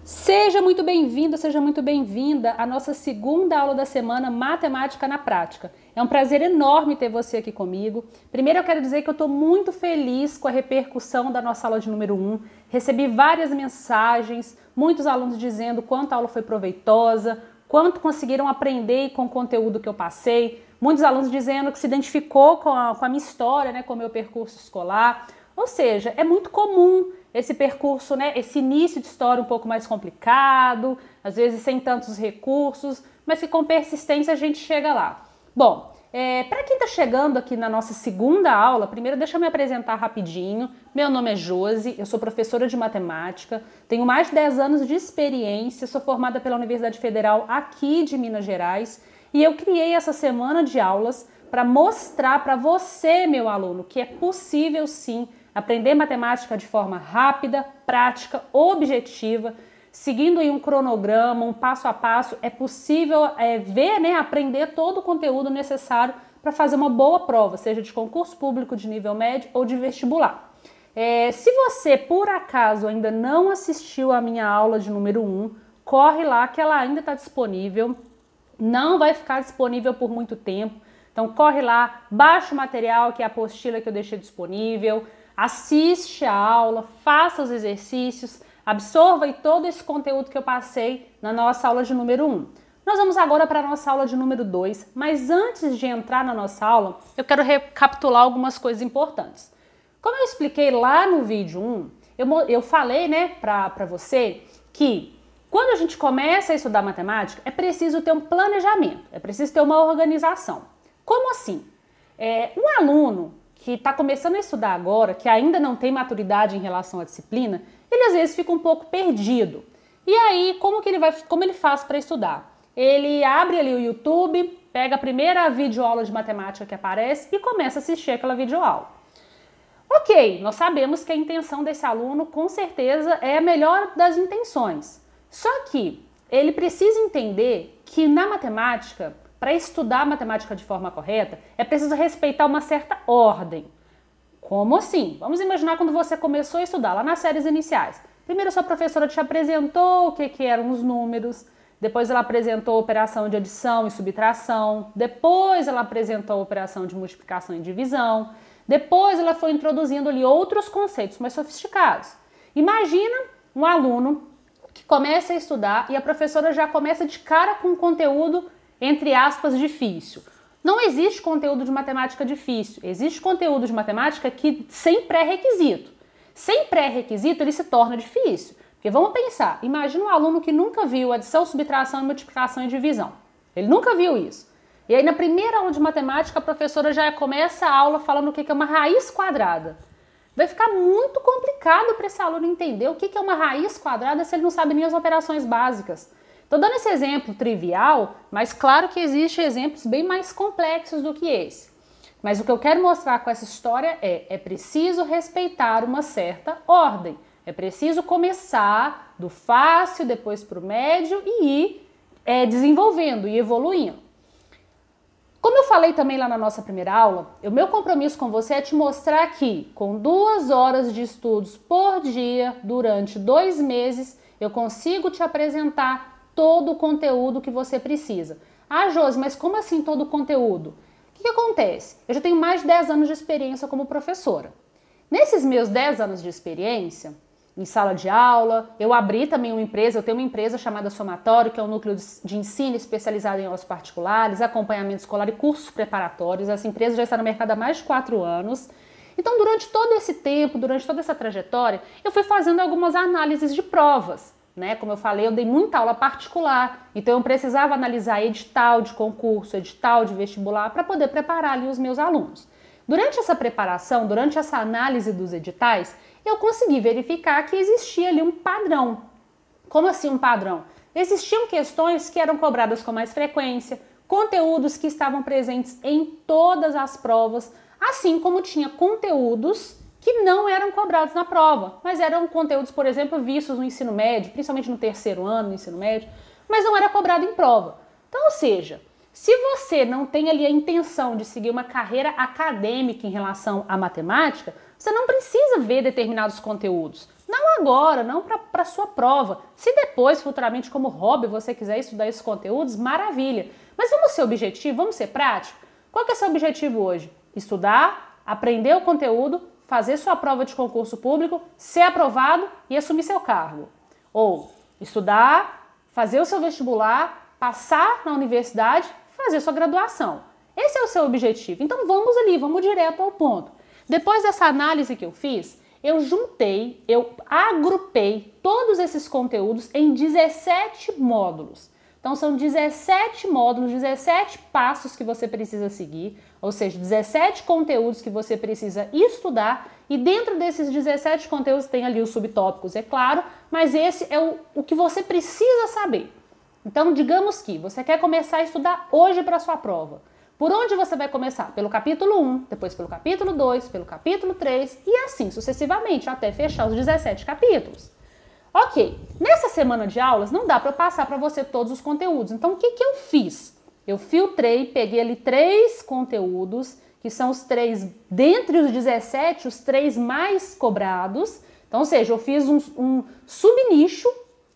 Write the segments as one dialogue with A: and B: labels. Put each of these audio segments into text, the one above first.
A: Seja muito bem-vindo, seja muito bem-vinda à nossa segunda aula da semana Matemática na Prática. É um prazer enorme ter você aqui comigo. Primeiro eu quero dizer que eu estou muito feliz com a repercussão da nossa aula de número 1. Recebi várias mensagens, muitos alunos dizendo quanto a aula foi proveitosa, quanto conseguiram aprender com o conteúdo que eu passei. Muitos alunos dizendo que se identificou com a minha história, com o meu percurso escolar. Ou seja, é muito comum esse percurso, esse início de história um pouco mais complicado, às vezes sem tantos recursos, mas que com persistência a gente chega lá. Bom, para quem está chegando aqui na nossa segunda aula, primeiro deixa eu me apresentar rapidinho. Meu nome é Josi, eu sou professora de matemática, tenho mais de 10 anos de experiência, sou formada pela Universidade Federal aqui de Minas Gerais e eu criei essa semana de aulas para mostrar para você, meu aluno, que é possível sim aprender matemática de forma rápida, prática, objetiva, seguindo aí um cronograma, um passo a passo. É possível aprender todo o conteúdo necessário para fazer uma boa prova, seja de concurso público de nível médio ou de vestibular. Se você, por acaso, ainda não assistiu a minha aula de número 1, corre lá que ela ainda está disponível, não vai ficar disponível por muito tempo. Então corre lá, baixa o material, que é a apostila que eu deixei disponível, assiste a aula, faça os exercícios, absorva todo esse conteúdo que eu passei na nossa aula de número 1. Nós vamos agora para a nossa aula de número 2, mas antes de entrar na nossa aula, eu quero recapitular algumas coisas importantes. Como eu expliquei lá no vídeo 1, eu falei para você que quando a gente começa a estudar matemática, é preciso ter um planejamento, é preciso ter uma organização. Como assim? Um aluno que está começando a estudar agora, que ainda não tem maturidade em relação à disciplina, ele às vezes fica um pouco perdido. E aí, como ele faz para estudar? Ele abre ali o YouTube, pega a primeira videoaula de matemática que aparece e começa a assistir aquela videoaula. Ok, nós sabemos que a intenção desse aluno com certeza é a melhor das intenções. Só que ele precisa entender que na matemática, para estudar matemática de forma correta, é preciso respeitar uma certa ordem. Como assim? Vamos imaginar quando você começou a estudar, lá nas séries iniciais. Primeiro sua professora te apresentou o que eram os números, depois ela apresentou a operação de adição e subtração, depois ela apresentou a operação de multiplicação e divisão, depois ela foi introduzindo ali outros conceitos mais sofisticados. Imagina um aluno que começa a estudar e a professora já começa de cara com um conteúdo entre aspas, difícil. Não existe conteúdo de matemática difícil, existe conteúdo de matemática que sem pré-requisito. Sem pré-requisito ele se torna difícil. Porque vamos pensar, imagina um aluno que nunca viu adição, subtração, multiplicação e divisão. Ele nunca viu isso. E aí na primeira aula de matemática a professora já começa a aula falando o que é uma raiz quadrada. Vai ficar muito complicado para esse aluno entender o que é uma raiz quadrada se ele não sabe nem as operações básicas. Estou dando esse exemplo trivial, mas claro que existem exemplos bem mais complexos do que esse. Mas o que eu quero mostrar com essa história é preciso respeitar uma certa ordem. É preciso começar do fácil, depois para o médio e ir desenvolvendo e evoluindo. Como eu falei também lá na nossa primeira aula, o meu compromisso com você é te mostrar que com 2 horas de estudos por dia, durante 2 meses, eu consigo te apresentar todo o conteúdo que você precisa. Ah, Josi, mas como assim todo o conteúdo? O que acontece? Eu já tenho mais de 10 anos de experiência como professora. Nesses meus 10 anos de experiência, em sala de aula, eu abri também uma empresa, eu tenho uma empresa chamada Somatório, que é um núcleo de ensino especializado em aulas particulares, acompanhamento escolar e cursos preparatórios. Essa empresa já está no mercado há mais de 4 anos. Então, durante todo esse tempo, durante toda essa trajetória, eu fui fazendo algumas análises de provas. Como eu falei, eu dei muita aula particular, então eu precisava analisar edital de concurso, edital de vestibular, para poder preparar ali os meus alunos. Durante essa preparação, durante essa análise dos editais, eu consegui verificar que existia ali um padrão. Como assim um padrão? Existiam questões que eram cobradas com mais frequência, conteúdos que estavam presentes em todas as provas, assim como tinha conteúdos que não eram cobrados na prova, mas eram conteúdos, por exemplo, vistos no ensino médio, principalmente no 3º ano do ensino médio, mas não era cobrado em prova. Então, ou seja, se você não tem ali a intenção de seguir uma carreira acadêmica em relação à matemática, você não precisa ver determinados conteúdos. Não agora, não para sua prova. Se depois, futuramente, como hobby, você quiser estudar esses conteúdos, maravilha. Mas vamos ser objetivo, vamos ser prático? Qual que é o seu objetivo hoje? Estudar, aprender o conteúdo, fazer sua prova de concurso público, ser aprovado e assumir seu cargo. Ou estudar, fazer o seu vestibular, passar na universidade, fazer sua graduação. Esse é o seu objetivo. Então vamos ali, vamos direto ao ponto. Depois dessa análise que eu fiz, eu agrupei todos esses conteúdos em 17 módulos. Então são 17 módulos, 17 passos que você precisa seguir, ou seja, 17 conteúdos que você precisa estudar, e dentro desses 17 conteúdos tem ali os subtópicos, é claro, mas esse é o que você precisa saber. Então, digamos que você quer começar a estudar hoje para a sua prova. Por onde você vai começar? Pelo capítulo 1, depois pelo capítulo 2, pelo capítulo 3 e assim sucessivamente, até fechar os 17 capítulos. Ok, nessa semana de aulas não dá para eu passar para você todos os conteúdos. Então, o que eu fiz? Eu filtrei, peguei ali 3 conteúdos, que são os 3, dentre os 17, os 3 mais cobrados. Então, ou seja, eu fiz um subnicho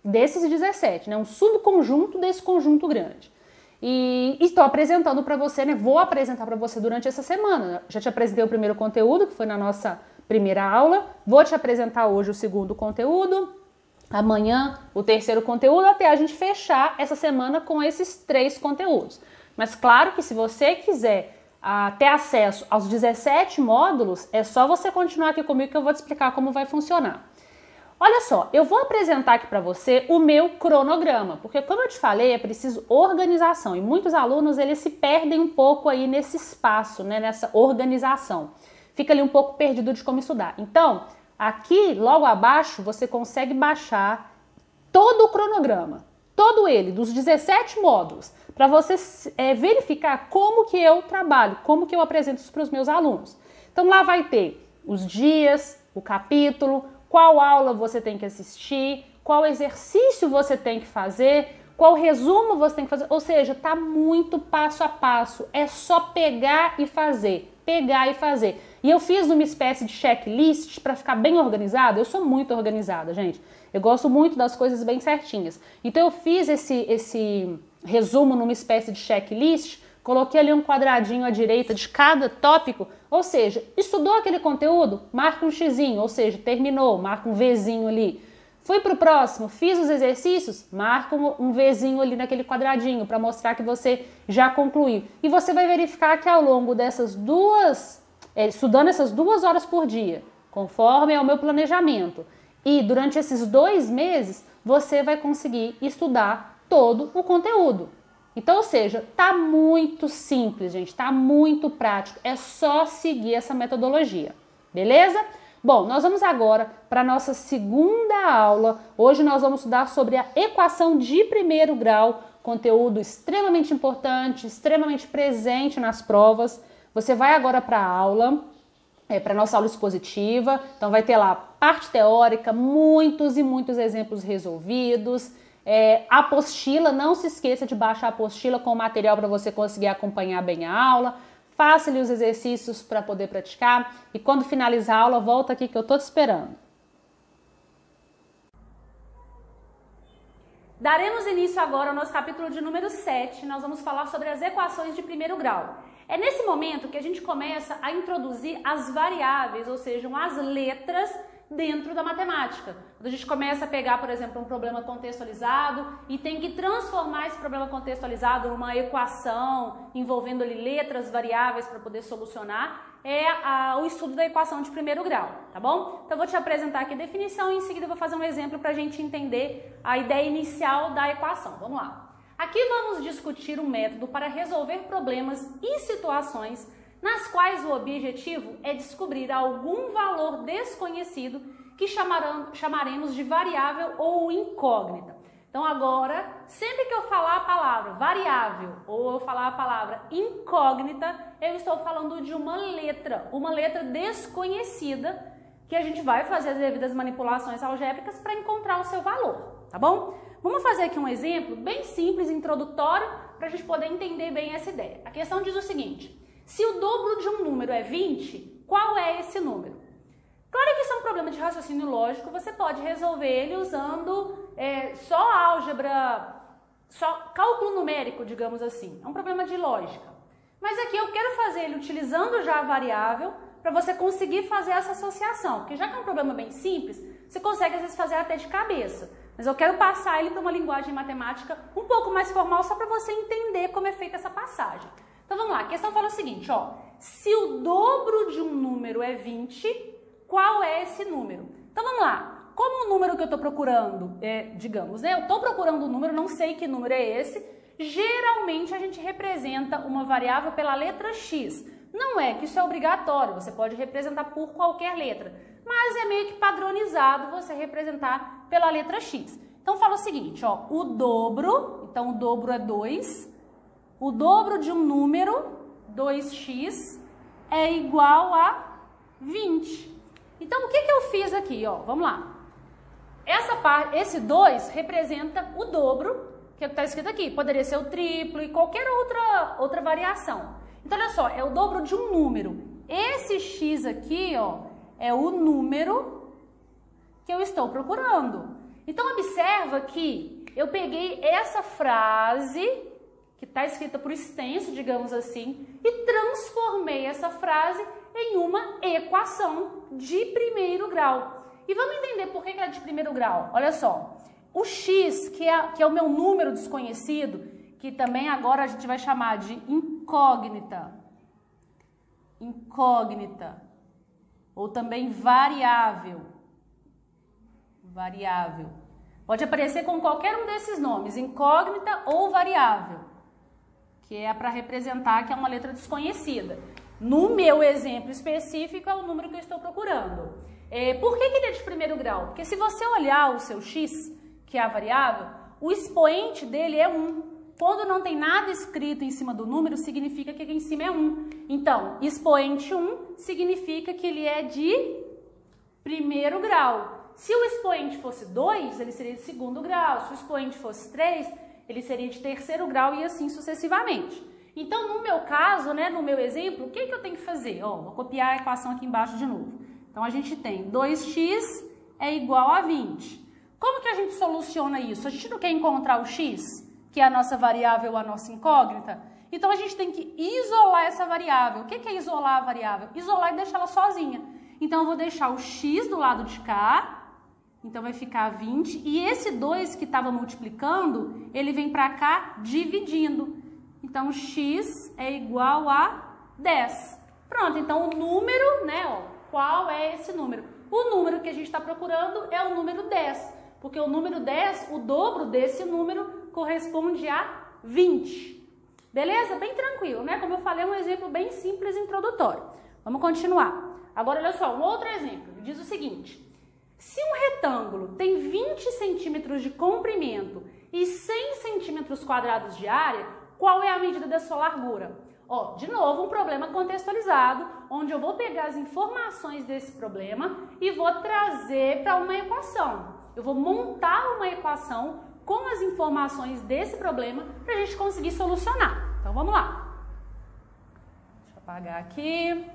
A: desses 17, né? Um subconjunto desse conjunto grande. E estou apresentando para você, né? Vou apresentar para você durante essa semana. Já te apresentei o primeiro conteúdo, que foi na nossa primeira aula. Vou te apresentar hoje o segundo conteúdo. Amanhã o terceiro conteúdo, até a gente fechar essa semana com esses 3 conteúdos. Mas claro que se você quiser ter acesso aos 17 módulos, é só você continuar aqui comigo que eu vou te explicar como vai funcionar. Olha só, eu vou apresentar aqui para você o meu cronograma, porque como eu te falei, é preciso organização e muitos alunos eles se perdem um pouco aí nesse espaço, né, nessa organização. Fica ali um pouco perdido de como estudar. Então, aqui logo abaixo você consegue baixar todo o cronograma, todo ele, dos 17 módulos, para você verificar como que eu trabalho, como que eu apresento isso para os meus alunos. Então lá vai ter os dias, o capítulo, qual aula você tem que assistir, qual exercício você tem que fazer, qual resumo você tem que fazer, ou seja, tá muito passo a passo, é só pegar e fazer, pegar e fazer. E eu fiz uma espécie de checklist para ficar bem organizada. Eu sou muito organizada, gente. Eu gosto muito das coisas bem certinhas. Então eu fiz esse resumo numa espécie de checklist, coloquei ali um quadradinho à direita de cada tópico, ou seja, estudou aquele conteúdo, marca um xizinho, ou seja, terminou, marca um Vzinho ali. Fui para o próximo, fiz os exercícios, marca um Vzinho ali naquele quadradinho para mostrar que você já concluiu. E você vai verificar que ao longo dessas estudando essas 2 horas por dia, conforme é o meu planejamento, e durante esses 2 meses, você vai conseguir estudar todo o conteúdo. Então, ou seja, tá muito simples, gente, tá muito prático, é só seguir essa metodologia, beleza? Bom, nós vamos agora para a nossa segunda aula. Hoje nós vamos estudar sobre a equação de primeiro grau, conteúdo extremamente importante, extremamente presente nas provas. Você vai agora para a aula, para a nossa aula expositiva, então vai ter lá parte teórica, muitos e muitos exemplos resolvidos, a apostila, não se esqueça de baixar a apostila com o material para você conseguir acompanhar bem a aula, faça-lhe os exercícios para poder praticar e quando finalizar a aula, volta aqui que eu estou te esperando. Daremos início agora ao nosso capítulo de número 7, nós vamos falar sobre as equações de primeiro grau. É nesse momento que a gente começa a introduzir as variáveis, ou seja, as letras dentro da matemática. Quando a gente começa a pegar, por exemplo, um problema contextualizado e tem que transformar esse problema contextualizado numa equação envolvendo ali letras, variáveis para poder solucionar, o estudo da equação de primeiro grau, tá bom? Então eu vou te apresentar aqui a definição e em seguida eu vou fazer um exemplo para a gente entender a ideia inicial da equação. Vamos lá. Aqui vamos discutir um método para resolver problemas e situações nas quais o objetivo é descobrir algum valor desconhecido que chamaremos de variável ou incógnita. Então agora, sempre que eu falar a palavra variável ou eu falar a palavra incógnita, eu estou falando de uma letra desconhecida que a gente vai fazer as devidas manipulações algébricas para encontrar o seu valor, tá bom? Vamos fazer aqui um exemplo bem simples, introdutório, para a gente poder entender bem essa ideia. A questão diz o seguinte: se o dobro de um número é 20, qual é esse número? Claro que isso é um problema de raciocínio lógico, você pode resolver ele usando só álgebra, só cálculo numérico, digamos assim. É um problema de lógica. Mas aqui eu quero fazer ele utilizando já a variável para você conseguir fazer essa associação. Porque já que é um problema bem simples, você consegue às vezes fazer até de cabeça. Mas eu quero passar ele para uma linguagem matemática um pouco mais formal só para você entender como é feita essa passagem. Então vamos lá, a questão fala o seguinte, ó. Se o dobro de um número é 20, qual é esse número? Então vamos lá. Como o número que eu estou procurando digamos, né? Eu estou procurando um número, não sei que número é esse. Geralmente a gente representa uma variável pela letra X. Não é que isso é obrigatório, você pode representar por qualquer letra. Mas é meio que padronizado você representar pela letra X. Então fala o seguinte, ó. O dobro, então o dobro é 2. O dobro de um número, 2x, é igual a 20. Então, o que eu fiz aqui? Ó, vamos lá. Esse 2 representa o dobro, que está escrito aqui. Poderia ser o triplo e qualquer outra variação. Então, olha só, é o dobro de um número. Esse x aqui, ó, é o número que eu estou procurando. Então, observa que eu peguei essa frase que está escrita por extenso, digamos assim, e transformei essa frase em uma equação de primeiro grau. E vamos entender por que ela é de primeiro grau. Olha só, o x, que é o meu número desconhecido, que também agora a gente vai chamar de incógnita, ou também variável. Pode aparecer com qualquer um desses nomes, incógnita ou variável, que é para representar que é uma letra desconhecida. No meu exemplo específico, é o número que eu estou procurando. Por que ele é de primeiro grau? Porque se você olhar o seu x, que é a variável, o expoente dele é 1. Quando não tem nada escrito em cima do número, significa que aqui em cima é 1. Então, expoente 1 significa que ele é de primeiro grau. Se o expoente fosse 2, ele seria de segundo grau. Se o expoente fosse 3, ele seria de terceiro grau e assim sucessivamente. Então, no meu caso, né, no meu exemplo, o que eu tenho que fazer? Ó, vou copiar a equação aqui embaixo de novo. Então, a gente tem 2x é igual a 20. Como que a gente soluciona isso? A gente não quer encontrar o x, que é a nossa variável, a nossa incógnita? Então, a gente tem que isolar essa variável. O que é isolar a variável? Isolar e deixar ela sozinha. Então, eu vou deixar o x do lado de cá. Então, vai ficar 20. E esse 2 que estava multiplicando, ele vem para cá dividindo. Então, x é igual a 10. Pronto, então o número, né, ó, qual é esse número? O número que a gente está procurando é o número 10. Porque o número 10, o dobro desse número, corresponde a 20. Beleza? Bem tranquilo, né? Como eu falei, é um exemplo bem simples e introdutório. Vamos continuar. Agora, olha só, um outro exemplo. Diz o seguinte. Se um retângulo tem 20 centímetros de comprimento e 100 centímetros quadrados de área, qual é a medida da sua largura? Ó, de novo, um problema contextualizado, onde eu vou pegar as informações desse problema e vou trazer para uma equação. Eu vou montar uma equação com as informações desse problema para a gente conseguir solucionar. Então, vamos lá. Deixa eu apagar aqui.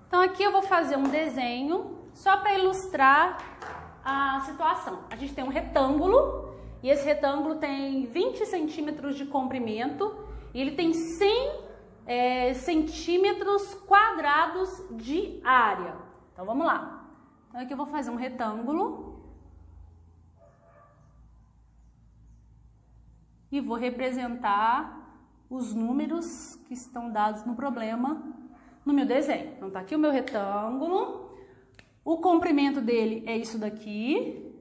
A: Então, aqui eu vou fazer um desenho só para ilustrar a situação. A gente tem um retângulo e esse retângulo tem 20 centímetros de comprimento e ele tem 100 centímetros quadrados de área. Então, vamos lá. Então, aqui eu vou fazer um retângulo e vou representar os números que estão dados no problema no meu desenho. Então, tá aqui o meu retângulo. O comprimento dele é isso daqui.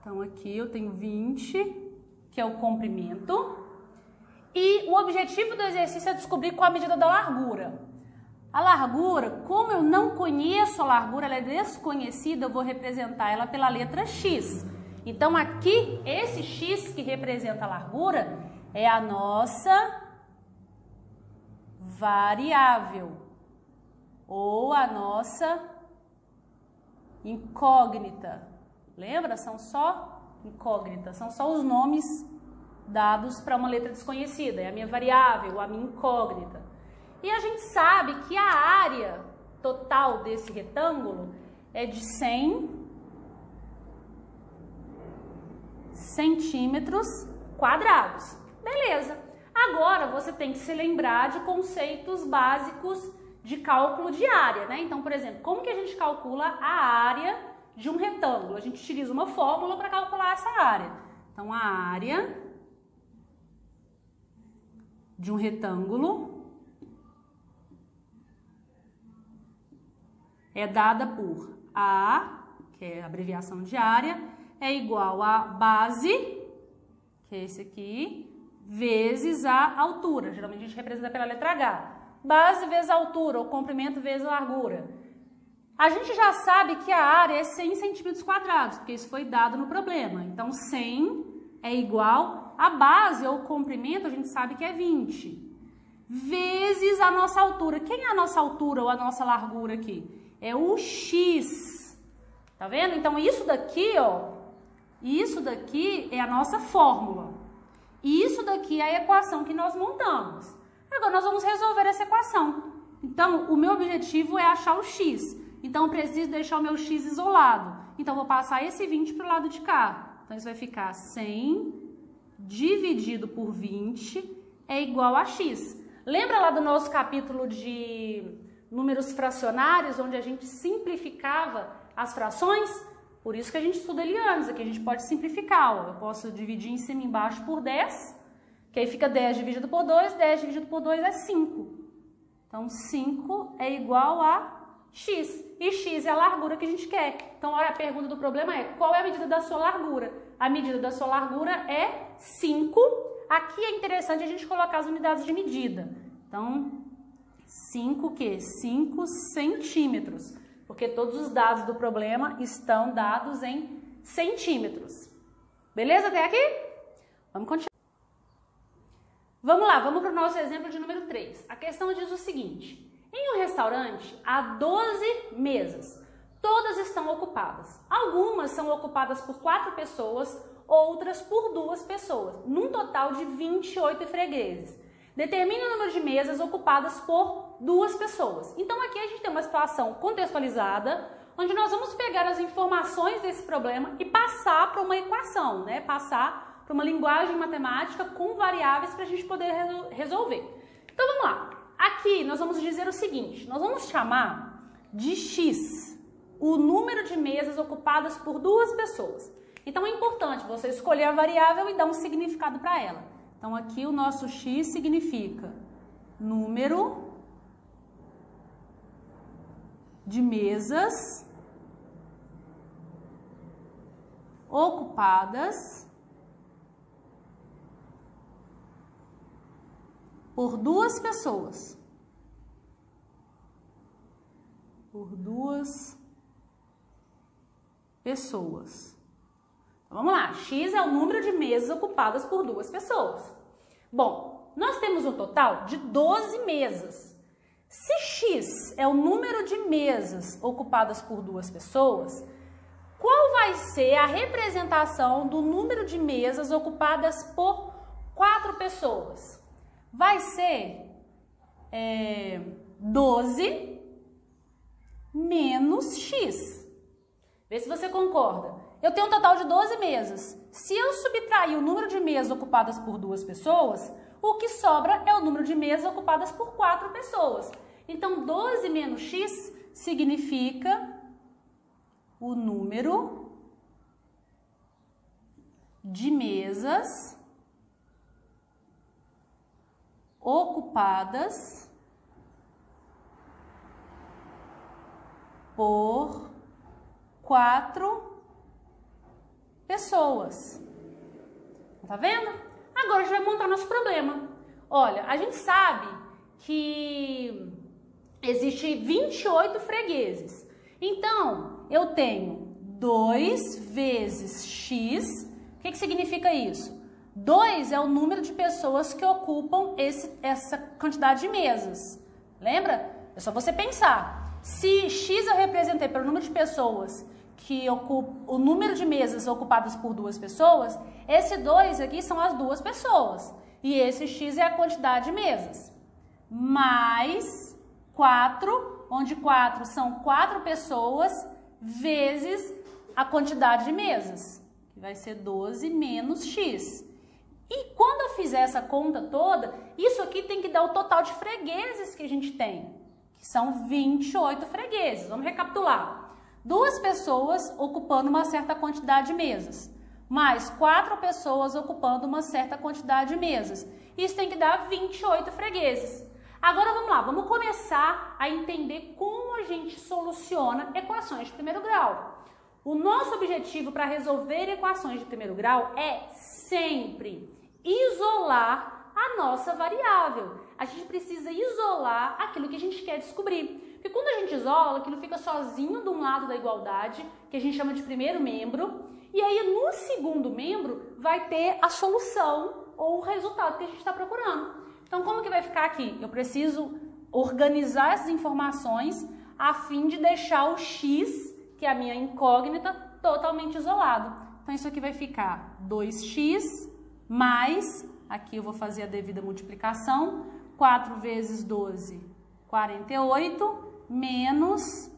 A: Então, aqui eu tenho 20, que é o comprimento. E o objetivo do exercício é descobrir qual a medida da largura. A largura, como eu não conheço a largura, ela é desconhecida, eu vou representar ela pela letra X. Então, aqui, esse X que representa a largura é a nossa variável ou a nossa incógnita. Lembra? São só incógnitas, são só os nomes dados para uma letra desconhecida. É a minha variável, a minha incógnita. E a gente sabe que a área total desse retângulo é de 100 centímetros quadrados. Beleza. Agora você tem que se lembrar de conceitos básicos de cálculo de área, né? Então, por exemplo, como que a gente calcula a área de um retângulo? A gente utiliza uma fórmula para calcular essa área. Então, a área de um retângulo é dada por A, que é a abreviação de área, é igual a base, que é esse aqui, vezes a altura. Geralmente a gente representa pela letra H. Base vezes a altura, ou comprimento vezes a largura. A gente já sabe que a área é 100 centímetros quadrados, porque isso foi dado no problema. Então, 100 é igual a base, ou comprimento, a gente sabe que é 20. Vezes a nossa altura. Quem é a nossa altura ou a nossa largura aqui? É o X. Tá vendo? Então, isso daqui, ó, isso daqui é a nossa fórmula. E isso daqui é a equação que nós montamos. Agora nós vamos resolver essa equação. Então, o meu objetivo é achar o x. Então, eu preciso deixar o meu x isolado. Então, eu vou passar esse 20 para o lado de cá. Então, isso vai ficar 100 dividido por 20 é igual a x. Lembra lá do nosso capítulo de números fracionários, onde a gente simplificava as frações? Por isso que a gente estuda Elianos, aqui a gente pode simplificar. Ó. Eu posso dividir em cima e embaixo por 10, que aí fica 10 dividido por 2, 10 dividido por 2 é 5. Então, 5 é igual a x, e x é a largura que a gente quer. Então, olha, a pergunta do problema é, qual é a medida da sua largura? A medida da sua largura é 5. Aqui é interessante a gente colocar as unidades de medida. Então, 5 o quê? 5 centímetros. Porque todos os dados do problema estão dados em centímetros. Beleza até aqui? Vamos continuar. Vamos lá, vamos para o nosso exemplo de número 3. A questão diz o seguinte. Em um restaurante, há 12 mesas. Todas estão ocupadas. Algumas são ocupadas por 4 pessoas, outras por 2 pessoas. Num total de 28 fregueses. Determine o número de mesas ocupadas por 2 pessoas. Então, aqui a gente tem uma situação contextualizada, onde nós vamos pegar as informações desse problema e passar para uma equação, né? Passar para uma linguagem matemática com variáveis para a gente poder resolver. Então, vamos lá. Aqui, nós vamos dizer o seguinte, nós vamos chamar de x o número de mesas ocupadas por 2 pessoas. Então, é importante você escolher a variável e dar um significado para ela. Então, aqui o nosso x significa número de mesas ocupadas por 2 pessoas. Por 2 pessoas. Vamos lá, x é o número de mesas ocupadas por 2 pessoas. Bom, nós temos um total de 12 mesas. Se x é o número de mesas ocupadas por 2 pessoas, qual vai ser a representação do número de mesas ocupadas por 4 pessoas? Vai ser 12 menos x. Vê se você concorda. Eu tenho um total de 12 mesas. Se eu subtrair o número de mesas ocupadas por 2 pessoas, o que sobra é o número de mesas ocupadas por 4 pessoas. Então, 12 menos x significa o número de mesas ocupadas por 4 pessoas. Tá vendo? Agora a gente vai montar nosso problema. Olha, a gente sabe que existe 28 fregueses. Então, eu tenho 2 vezes x. O que significa isso? 2 é o número de pessoas que ocupam essa quantidade de mesas. Lembra? É só você pensar. Se x eu representei pelo número de pessoas que ocupa o número de mesas ocupadas por 2 pessoas, esse 2 aqui são as 2 pessoas. E esse x é a quantidade de mesas. mais 4, onde 4 são 4 pessoas, vezes a quantidade de mesas, que vai ser 12 menos x. E quando eu fizer essa conta toda, isso aqui tem que dar o total de fregueses que a gente tem, que são 28 fregueses. Vamos recapitular. 2 pessoas ocupando uma certa quantidade de mesas, mais 4 pessoas ocupando uma certa quantidade de mesas. Isso tem que dar 28 fregueses. Agora vamos lá, vamos começar a entender como a gente soluciona equações de primeiro grau. O nosso objetivo para resolver equações de primeiro grau é sempre isolar a nossa variável. A gente precisa isolar aquilo que a gente quer descobrir. Porque quando a gente isola, aquilo fica sozinho de um lado da igualdade, que a gente chama de primeiro membro, e aí no segundo membro vai ter a solução ou o resultado que a gente está procurando. Então, como que vai ficar aqui? Eu preciso organizar essas informações a fim de deixar o x, que é a minha incógnita, totalmente isolado. Então, isso aqui vai ficar 2x mais, aqui eu vou fazer a devida multiplicação, 4 vezes 12, 48, menos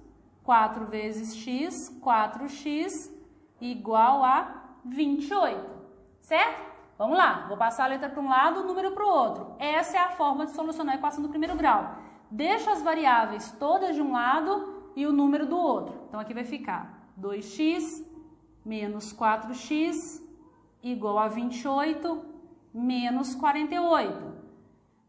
A: 4 vezes x, 4x, igual a 28, certo? Vamos lá, vou passar a letra para um lado, o número para o outro. Essa é a forma de solucionar a equação do primeiro grau. Deixa as variáveis todas de um lado e o número do outro. Então, aqui vai ficar 2x menos 4x igual a 28 menos 48.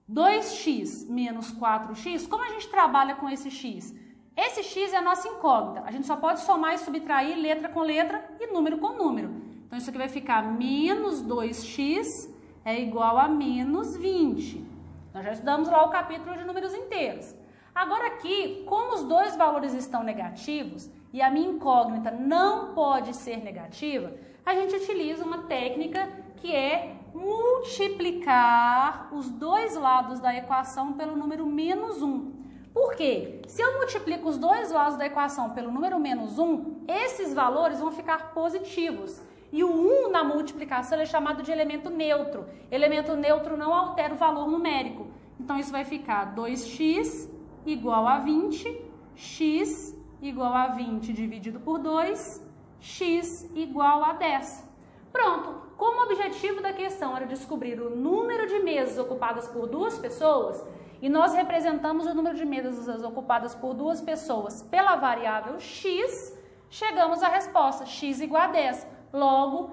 A: 2x menos 4x, como a gente trabalha com esse x? Esse x é a nossa incógnita. A gente só pode somar e subtrair letra com letra e número com número. Então, isso aqui vai ficar menos 2x é igual a menos 20. Nós já estudamos lá o capítulo de números inteiros. Agora aqui, como os dois valores estão negativos e a minha incógnita não pode ser negativa, a gente utiliza uma técnica que é multiplicar os dois lados da equação pelo número menos 1. Por quê? Se eu multiplico os dois lados da equação pelo número menos 1, esses valores vão ficar positivos. E o 1 na multiplicação é chamado de elemento neutro. Elemento neutro não altera o valor numérico. Então, isso vai ficar 2x igual a 20, x igual a 20 dividido por 2, x igual a 10. Pronto! Como o objetivo da questão era descobrir o número de mesas ocupadas por 2 pessoas, e nós representamos o número de mesas ocupadas por 2 pessoas pela variável x, chegamos à resposta, x igual a 10. Logo,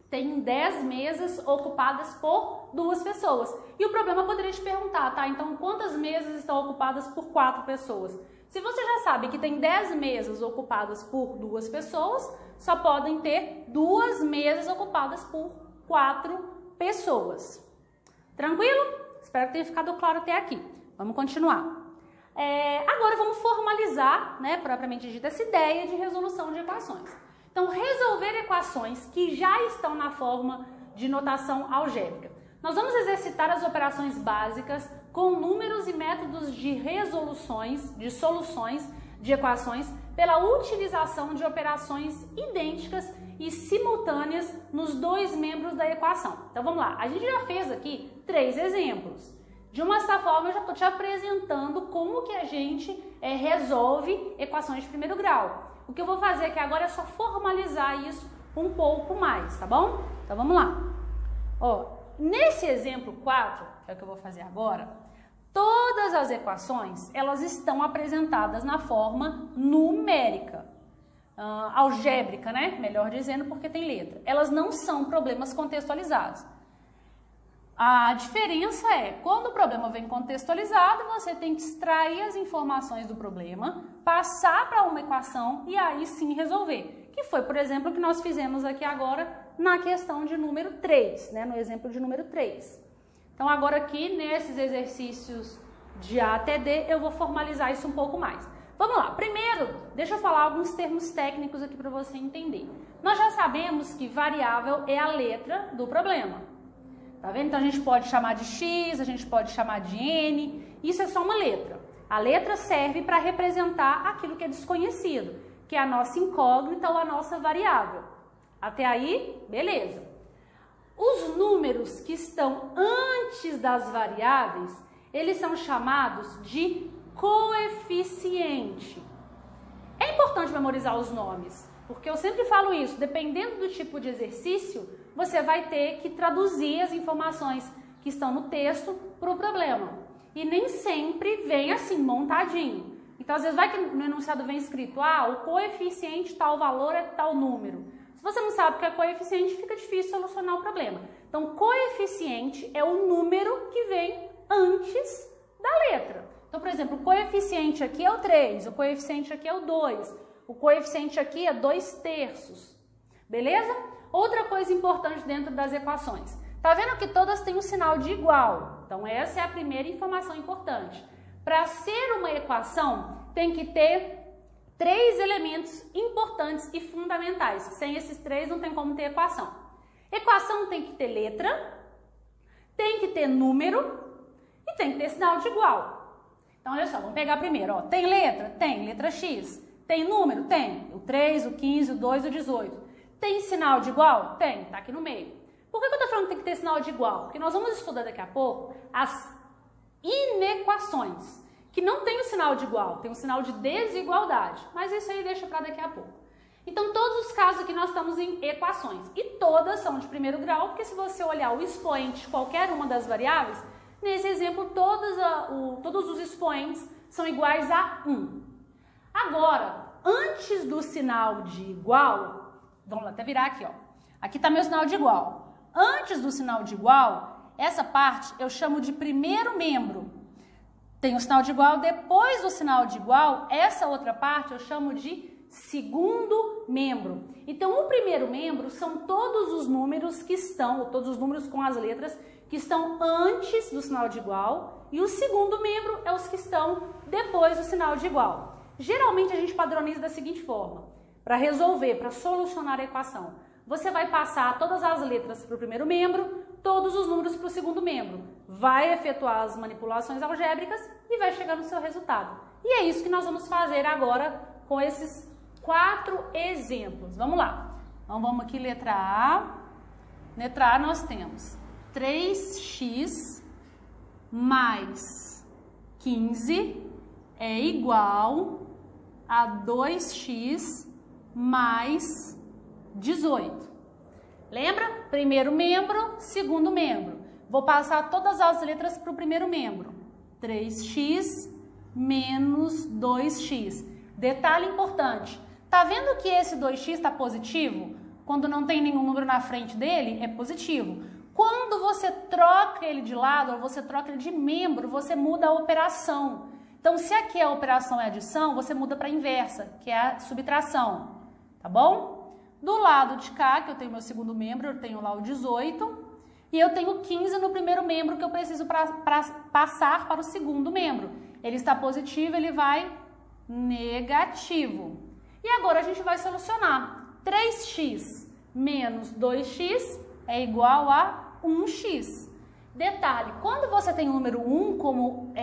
A: tem 10 mesas ocupadas por 2 pessoas. E o problema poderia te perguntar, tá? Então, quantas mesas estão ocupadas por 4 pessoas? Se você já sabe que tem 10 mesas ocupadas por 2 pessoas, só podem ter 2 mesas ocupadas por 4 pessoas. Tranquilo? Espero que tenha ficado claro até aqui. Vamos continuar. Agora vamos formalizar, né, propriamente dita, essa ideia de resolução de equações. Então, resolver equações que já estão na forma de notação algébrica. Nós vamos exercitar as operações básicas com números e métodos de resoluções, de soluções de equações, pela utilização de operações idênticas e simultâneas nos dois membros da equação. Então, vamos lá. A gente já fez aqui 3 exemplos. De uma certa forma, eu já estou te apresentando como que a gente resolve equações de primeiro grau. O que eu vou fazer aqui agora é só formalizar isso um pouco mais, tá bom? Então, vamos lá. Ó, nesse exemplo 4, que é o que eu vou fazer agora, todas as equações, elas estão apresentadas na forma numérica, algébrica, né? Melhor dizendo, porque tem letra. Elas não são problemas contextualizados. A diferença é, quando o problema vem contextualizado, você tem que extrair as informações do problema, passar para uma equação e aí sim resolver. Que foi, por exemplo, o que nós fizemos aqui agora na questão de número 3, né? No exemplo de número 3. Então, agora aqui, nesses exercícios de A até D, eu vou formalizar isso um pouco mais. Vamos lá. Primeiro, deixa eu falar alguns termos técnicos aqui para você entender. Nós já sabemos que variável é a letra do problema. Tá vendo? Então, a gente pode chamar de x, a gente pode chamar de n. Isso é só uma letra. A letra serve para representar aquilo que é desconhecido, que é a nossa incógnita ou a nossa variável. Até aí, beleza. Os números que estão antes das variáveis, Eles são chamados de coeficiente. É importante memorizar os nomes, porque eu sempre falo isso, dependendo do tipo de exercício, você vai ter que traduzir as informações que estão no texto para o problema. E nem sempre vem assim, montadinho. Então, às vezes, vai que no enunciado vem escrito, o coeficiente tal valor é tal número. Se você não sabe o que é coeficiente, fica difícil solucionar o problema. Então, coeficiente é o número que vem antes da letra. Então, por exemplo, o coeficiente aqui é o 3, o coeficiente aqui é o 2, o coeficiente aqui é 2/3. Beleza? Outra coisa importante dentro das equações. Tá vendo que todas têm um sinal de igual? Então, essa é a primeira informação importante. Para ser uma equação, tem que ter 3 elementos importantes e fundamentais. Sem esses 3, não tem como ter equação. Equação tem que ter letra, tem que ter número e tem que ter sinal de igual. Então, olha só, vamos pegar primeiro. Ó. Tem letra? Tem. Letra X. Tem número? Tem. O 3, o 15, o 2, o 18. Tem sinal de igual? Tem. Tá aqui no meio. Por que eu estou falando que tem que ter sinal de igual? Porque nós vamos estudar daqui a pouco as inequações, que não tem o sinal de igual, tem o sinal de desigualdade. Mas isso aí deixa para daqui a pouco. Então, todos os casos aqui nós estamos em equações. E todas são de primeiro grau, porque se você olhar o expoente de qualquer uma das variáveis, nesse exemplo, todos os expoentes são iguais a 1. Agora, antes do sinal de igual, vamos até virar aqui, ó. Aqui está meu sinal de igual. Antes do sinal de igual, essa parte eu chamo de primeiro membro. Tem o sinal de igual, depois do sinal de igual, essa outra parte eu chamo de segundo membro. Então, o primeiro membro são todos os números que estão, todos os números com as letras que estão antes do sinal de igual, e o segundo membro é os que estão depois do sinal de igual. Geralmente a gente padroniza da seguinte forma: para resolver, para solucionar a equação, você vai passar todas as letras para o primeiro membro, todos os números para o segundo membro, vai efetuar as manipulações algébricas e vai chegar no seu resultado. E é isso que nós vamos fazer agora com esses 4 exemplos. Vamos lá. Então vamos aqui, letra A. Letra A nós temos 3x mais 15 é igual a 2x mais 18. Lembra? Primeiro membro, segundo membro. Vou passar todas as letras para o primeiro membro. 3x menos 2x. Detalhe importante. Tá vendo que esse 2x está positivo? Quando não tem nenhum número na frente dele, é positivo. Quando você troca ele de lado, ou você troca ele de membro, você muda a operação. Então, se aqui a operação é adição, você muda para a inversa, que é a subtração. Tá bom? Do lado de cá, que eu tenho meu segundo membro, eu tenho lá o 18. E eu tenho 15 no primeiro membro, que eu preciso passar para o segundo membro. Ele está positivo, ele vai negativo. E agora a gente vai solucionar. 3x menos 2x é igual a 1x. Detalhe, quando você tem o número 1 como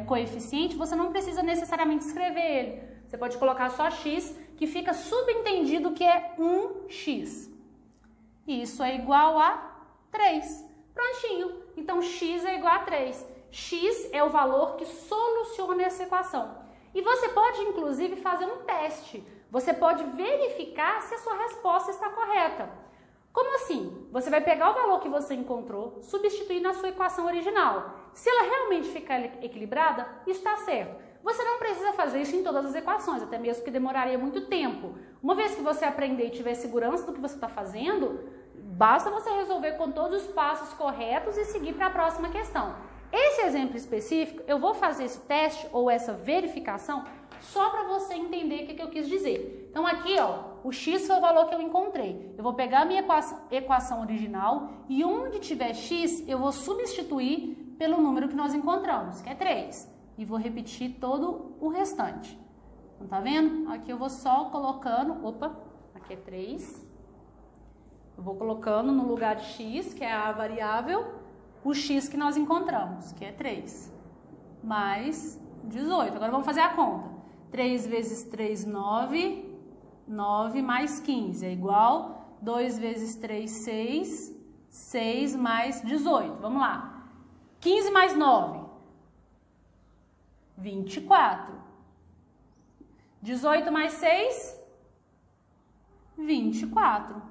A: coeficiente, você não precisa necessariamente escrever ele. Você pode colocar só x, que fica subentendido que é 1x. Isso é igual a 3. Prontinho. Então, x é igual a 3. X é o valor que soluciona essa equação. E você pode, inclusive, fazer um teste. Você pode verificar se a sua resposta está correta. Como assim? Você vai pegar o valor que você encontrou, substituir na sua equação original. Se ela realmente ficar equilibrada, está certo. Você não precisa fazer isso em todas as equações, até mesmo que demoraria muito tempo. Uma vez que você aprender e tiver segurança do que você está fazendo, basta você resolver com todos os passos corretos e seguir para a próxima questão. Esse exemplo específico, eu vou fazer esse teste ou essa verificação só para você entender o que eu quis dizer. Então aqui, ó, o x foi o valor que eu encontrei. Eu vou pegar a minha equação original e onde tiver x, eu vou substituir pelo número que nós encontramos, que é 3. E vou repetir todo o restante. Então, tá vendo? Aqui eu vou só colocando, opa, aqui é 3. Eu vou colocando no lugar de x, que é a variável, o x que nós encontramos, que é 3. Mais 18. Agora vamos fazer a conta. 3 vezes 3, 9. 9 mais 15 é igual 2 vezes 3, 6. 6 mais 18. Vamos lá. 15 mais 9. 24. 18 mais 6, 24.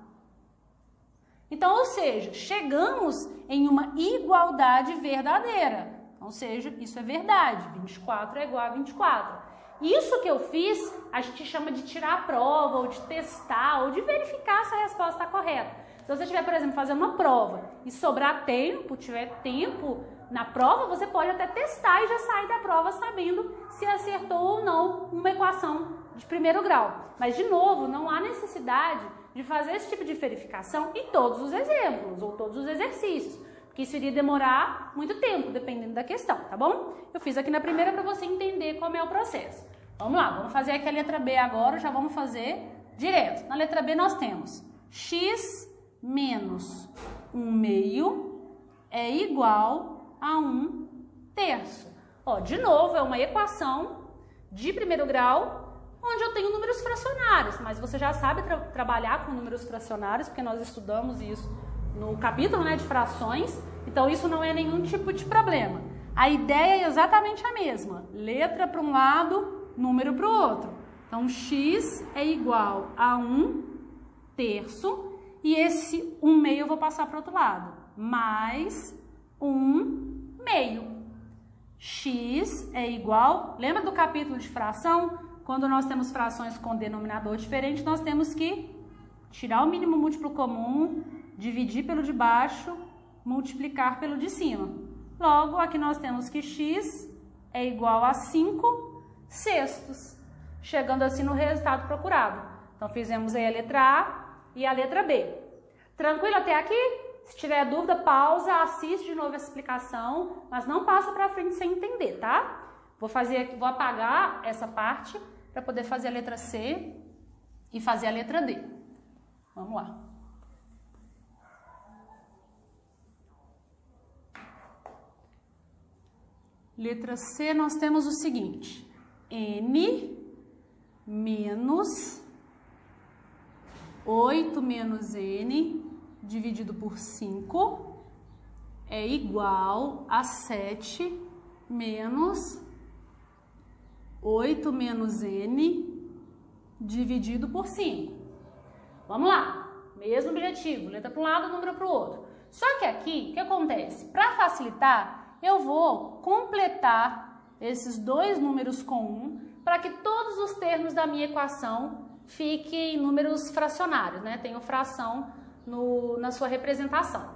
A: Então, ou seja, chegamos em uma igualdade verdadeira. Ou seja, isso é verdade. 24 é igual a 24. Isso que eu fiz, a gente chama de tirar a prova, ou de testar, ou de verificar se a resposta está correta. Se você estiver, por exemplo, fazendo uma prova e sobrar tempo, tiver tempo na prova, você pode até testar e já sair da prova sabendo se acertou ou não uma equação de primeiro grau. Mas, de novo, não há necessidade de fazer esse tipo de verificação em todos os exemplos ou todos os exercícios, porque isso iria demorar muito tempo, dependendo da questão, tá bom? Eu fiz aqui na primeira para você entender como é o processo. Vamos lá, vamos fazer aqui a letra B agora, já vamos fazer direto. Na letra B nós temos x menos 1/2 é igual a 1/3. Ó, de novo, é uma equação de primeiro grau, onde eu tenho números fracionários, mas você já sabe trabalhar com números fracionários, porque nós estudamos isso no capítulo, né, de frações, então isso não é nenhum tipo de problema. A ideia é exatamente a mesma, letra para um lado, número para o outro. Então, x é igual a 1/3, e esse 1/2 eu vou passar para o outro lado, mais 1/2. X é igual, lembra do capítulo de fração? Quando nós temos frações com denominador diferente, nós temos que tirar o mínimo múltiplo comum, dividir pelo de baixo, multiplicar pelo de cima. Logo, aqui nós temos que x é igual a 5/6, chegando assim no resultado procurado. Então, fizemos aí a letra A e a letra B. Tranquilo até aqui? Se tiver dúvida, pausa, assiste de novo essa explicação, mas não passa para frente sem entender, tá? Vou apagar essa parte para poder fazer a letra C e fazer a letra D. Vamos lá. Letra C, nós temos o seguinte: n menos 8 menos n dividido por 5 é igual a 7 menos 8 menos n dividido por 5. Vamos lá, mesmo objetivo, letra para um lado, número para o outro. Só que aqui, o que acontece? Para facilitar, eu vou completar esses dois números com 1 para que todos os termos da minha equação fiquem em números fracionários, né? Tenho fração na sua representação.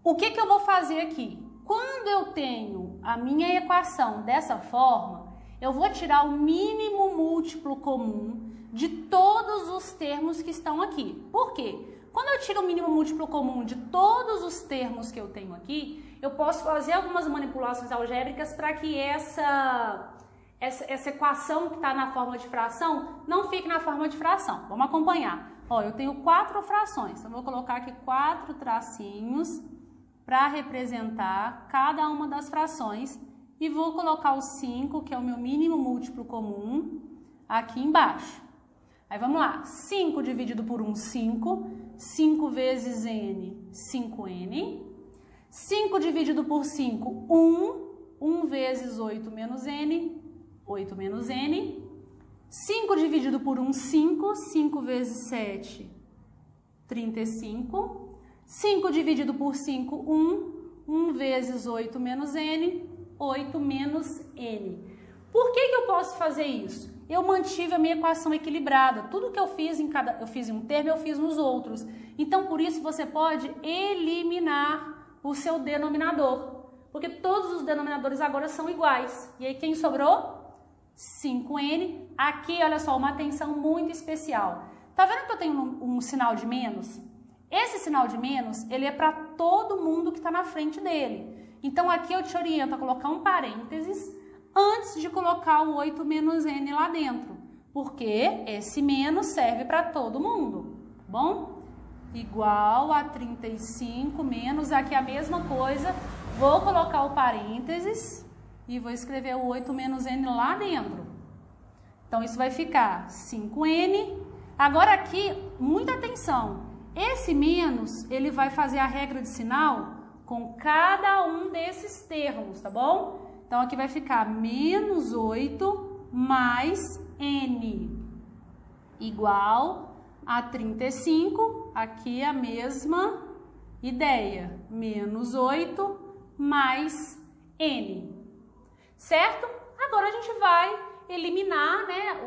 A: O que eu vou fazer aqui? Quando eu tenho a minha equação dessa forma, eu vou tirar o mínimo múltiplo comum de todos os termos que estão aqui. Por quê? Quando eu tiro o mínimo múltiplo comum de todos os termos que eu tenho aqui, eu posso fazer algumas manipulações algébricas para que essa equação que está na forma de fração não fique na forma de fração. Vamos acompanhar. Ó, eu tenho 4 frações, então eu vou colocar aqui 4 tracinhos para representar cada uma das frações e vou colocar o 5, que é o meu mínimo múltiplo comum, aqui embaixo. Aí vamos lá, 5 dividido por 1, 5, 5 vezes n, 5n, 5 dividido por 5, 1 vezes 8 menos n, 8 menos n, 5 dividido por 1, 5, 5 vezes 7, 35, 5 dividido por 5, 1 vezes 8 menos n, 8 menos n. Por que eu posso fazer isso? Eu mantive a minha equação equilibrada. Tudo que eu fiz eu fiz em um termo, eu fiz nos outros. Então, por isso, você pode eliminar o seu denominador. Porque todos os denominadores agora são iguais. E aí, quem sobrou? 5n. Aqui, olha só, uma atenção muito especial. Tá vendo que eu tenho um sinal de menos? Esse sinal de menos, ele é para todo mundo que está na frente dele. Então, aqui eu te oriento a colocar um parênteses antes de colocar o 8 menos n lá dentro, porque esse menos serve para todo mundo, tá bom? Igual a 35 menos, aqui a mesma coisa, vou colocar o parênteses e vou escrever o 8 menos n lá dentro. Então, isso vai ficar 5n. Agora aqui, muita atenção, esse menos, ele vai fazer a regra de sinal com cada um desses termos, tá bom? Então, aqui vai ficar menos 8 mais n igual a 35. Aqui a mesma ideia. Menos 8 mais n. Certo? Agora a gente vai eliminar, né,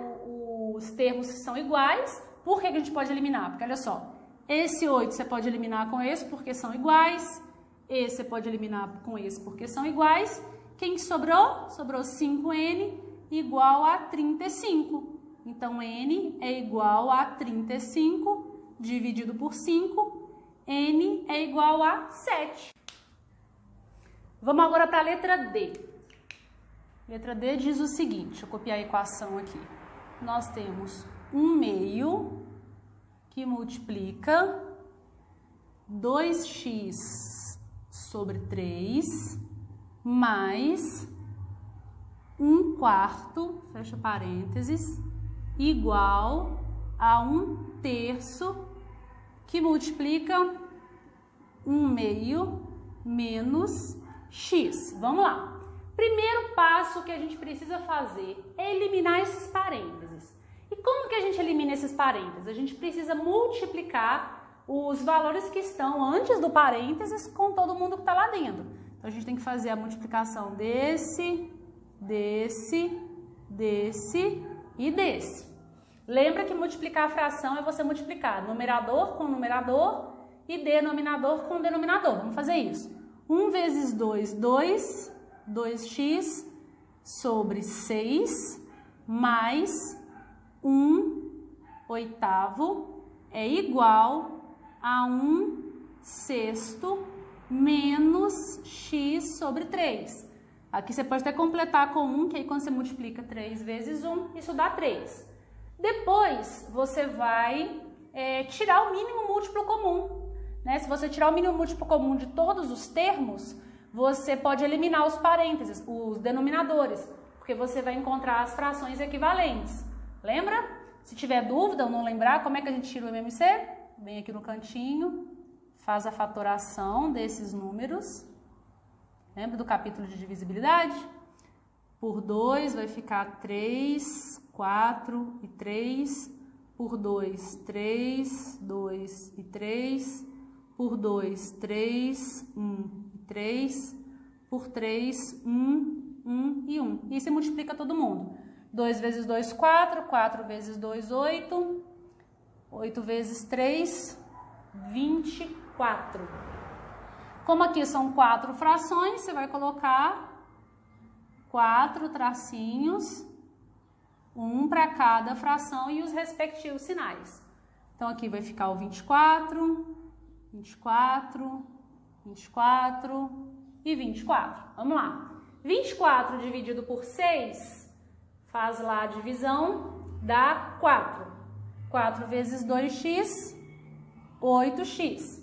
A: os termos que são iguais. Por que a gente pode eliminar? Porque olha só, esse 8 você pode eliminar com esse porque são iguais. Esse você pode eliminar com esse porque são iguais. Quem que sobrou? Sobrou 5n igual a 35. Então, n é igual a 35 dividido por 5. N é igual a 7. Vamos agora para a letra D. Letra D diz o seguinte, deixa eu copiar a equação aqui. Nós temos 1/2 que multiplica 2x sobre 3 mais 1/4, fecha parênteses, igual a 1/3 que multiplica 1/2 menos x. Vamos lá. Primeiro passo que a gente precisa fazer é eliminar esses parênteses. E como que a gente elimina esses parênteses? A gente precisa multiplicar os valores que estão antes do parênteses com todo mundo que está lá dentro. Então, a gente tem que fazer a multiplicação desse, desse, desse e desse. Lembra que multiplicar a fração é você multiplicar numerador com numerador e denominador com denominador. Vamos fazer isso. 1 vezes 2, 2, 2x sobre 6 mais 1/8 é igual a 1/6 menos x sobre 3. Aqui você pode até completar com 1, que aí quando você multiplica 3 vezes 1, isso dá 3. Depois, você vai tirar o mínimo múltiplo comum. Né? Se você tirar o mínimo múltiplo comum de todos os termos, você pode eliminar os parênteses, os denominadores, porque você vai encontrar as frações equivalentes. Lembra? Se tiver dúvida ou não lembrar, como é que a gente tira o MMC? Vem aqui no cantinho, faz a fatoração desses números. Lembra do capítulo de divisibilidade? Por 2 vai ficar 3, 4 e 3. Por 2, 3, 2 e 3. Por 2, 3, 1 e 3. Por 3, 1, 1 e 1. E você multiplica todo mundo. 2 vezes 2, 4. 4 vezes 2, 8. 8 vezes 3, 24. Como aqui são 4 frações, você vai colocar 4 tracinhos, um para cada fração e os respectivos sinais. Então, aqui vai ficar o 24, 24, 24 e 24. Vamos lá. 24 dividido por 6, faz lá a divisão, dá 4. 4 vezes 2x, 8x.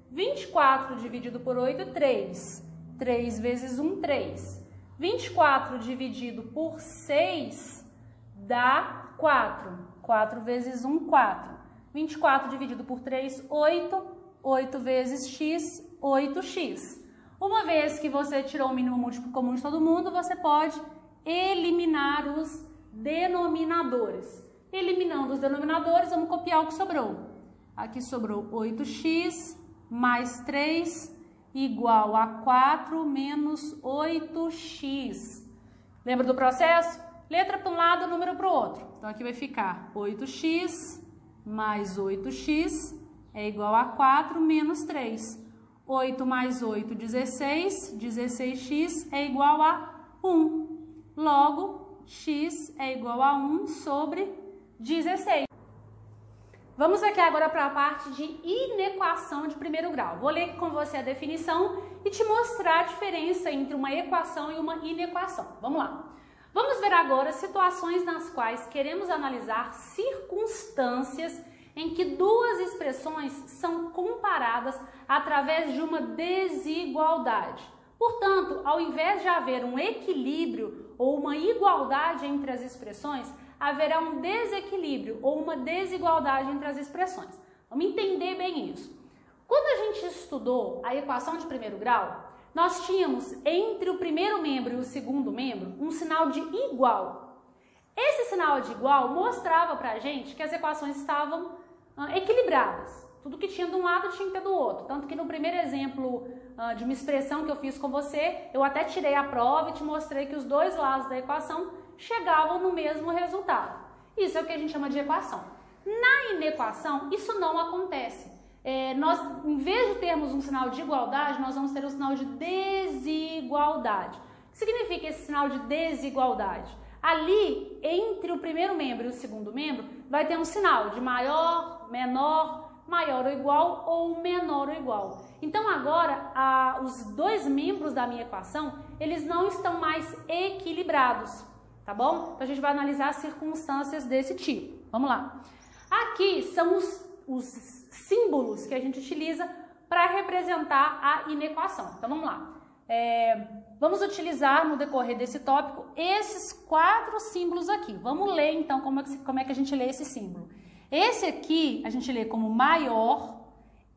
A: 24 dividido por 8, 3. 3 vezes 1, 3. 24 dividido por 6 dá 4. 4 vezes 1, 4. 24 dividido por 3, 8. 8 vezes x, 8x. Uma vez que você tirou o mínimo múltiplo comum de todo mundo, você pode eliminar os denominadores. Eliminando os denominadores, vamos copiar o que sobrou. Aqui sobrou 8x mais 3 igual a 4 menos 8x. Lembra do processo? Letra para um lado, número para o outro. Então, aqui vai ficar 8x mais 8x é igual a 4 menos 3. 8 mais 8, 16. 16x é igual a 1. Logo, x é igual a 1 sobre 16. Vamos aqui agora para a parte de inequação de primeiro grau. Vou ler com você a definição e te mostrar a diferença entre uma equação e uma inequação. Vamos lá. Vamos ver agora situações nas quais queremos analisar circunstâncias em que duas expressões são comparadas através de uma desigualdade. Portanto, ao invés de haver um equilíbrio ou uma igualdade entre as expressões, haverá um desequilíbrio ou uma desigualdade entre as expressões. Vamos entender bem isso. Quando a gente estudou a equação de primeiro grau, nós tínhamos entre o primeiro membro e o segundo membro um sinal de igual. Esse sinal de igual mostrava para a gente que as equações estavam equilibradas. Tudo que tinha de um lado tinha que ter do outro. Tanto que no primeiro exemplo de uma expressão que eu fiz com você, eu até tirei a prova e te mostrei que os dois lados da equação chegavam no mesmo resultado. Isso é o que a gente chama de equação. Na inequação, isso não acontece. Nós, em vez de termos um sinal de igualdade, nós vamos ter um sinal de desigualdade. O que significa esse sinal de desigualdade? Ali, entre o primeiro membro e o segundo membro, vai ter um sinal de maior, menor, maior ou igual ou menor ou igual. Então agora, os dois membros da minha equação, eles não estão mais equilibrados, tá bom? Então a gente vai analisar circunstâncias desse tipo. Vamos lá. Aqui são os símbolos que a gente utiliza para representar a inequação. Então vamos lá. Vamos utilizar no decorrer desse tópico esses 4 símbolos aqui. Vamos ler então como é que a gente lê esse símbolo. Esse aqui a gente lê como maior,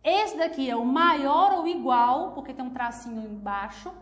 A: esse daqui é o maior ou igual, porque tem um tracinho embaixo,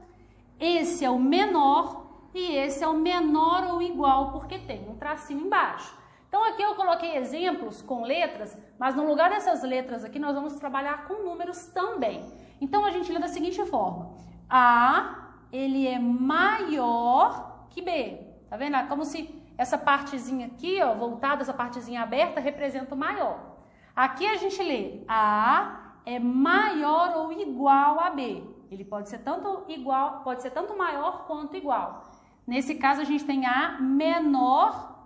A: esse é o menor e esse é o menor ou igual, porque tem um tracinho embaixo. Então aqui eu coloquei exemplos com letras, mas no lugar dessas letras aqui nós vamos trabalhar com números também. Então a gente lê da seguinte forma: A, ele é maior que B. Tá vendo? É como se essa partezinha aqui, ó, voltada, essa partezinha aberta, representa o maior. Aqui a gente lê A é maior ou igual a B. Ele pode ser tanto igual, pode ser tanto maior quanto igual. Nesse caso a gente tem A menor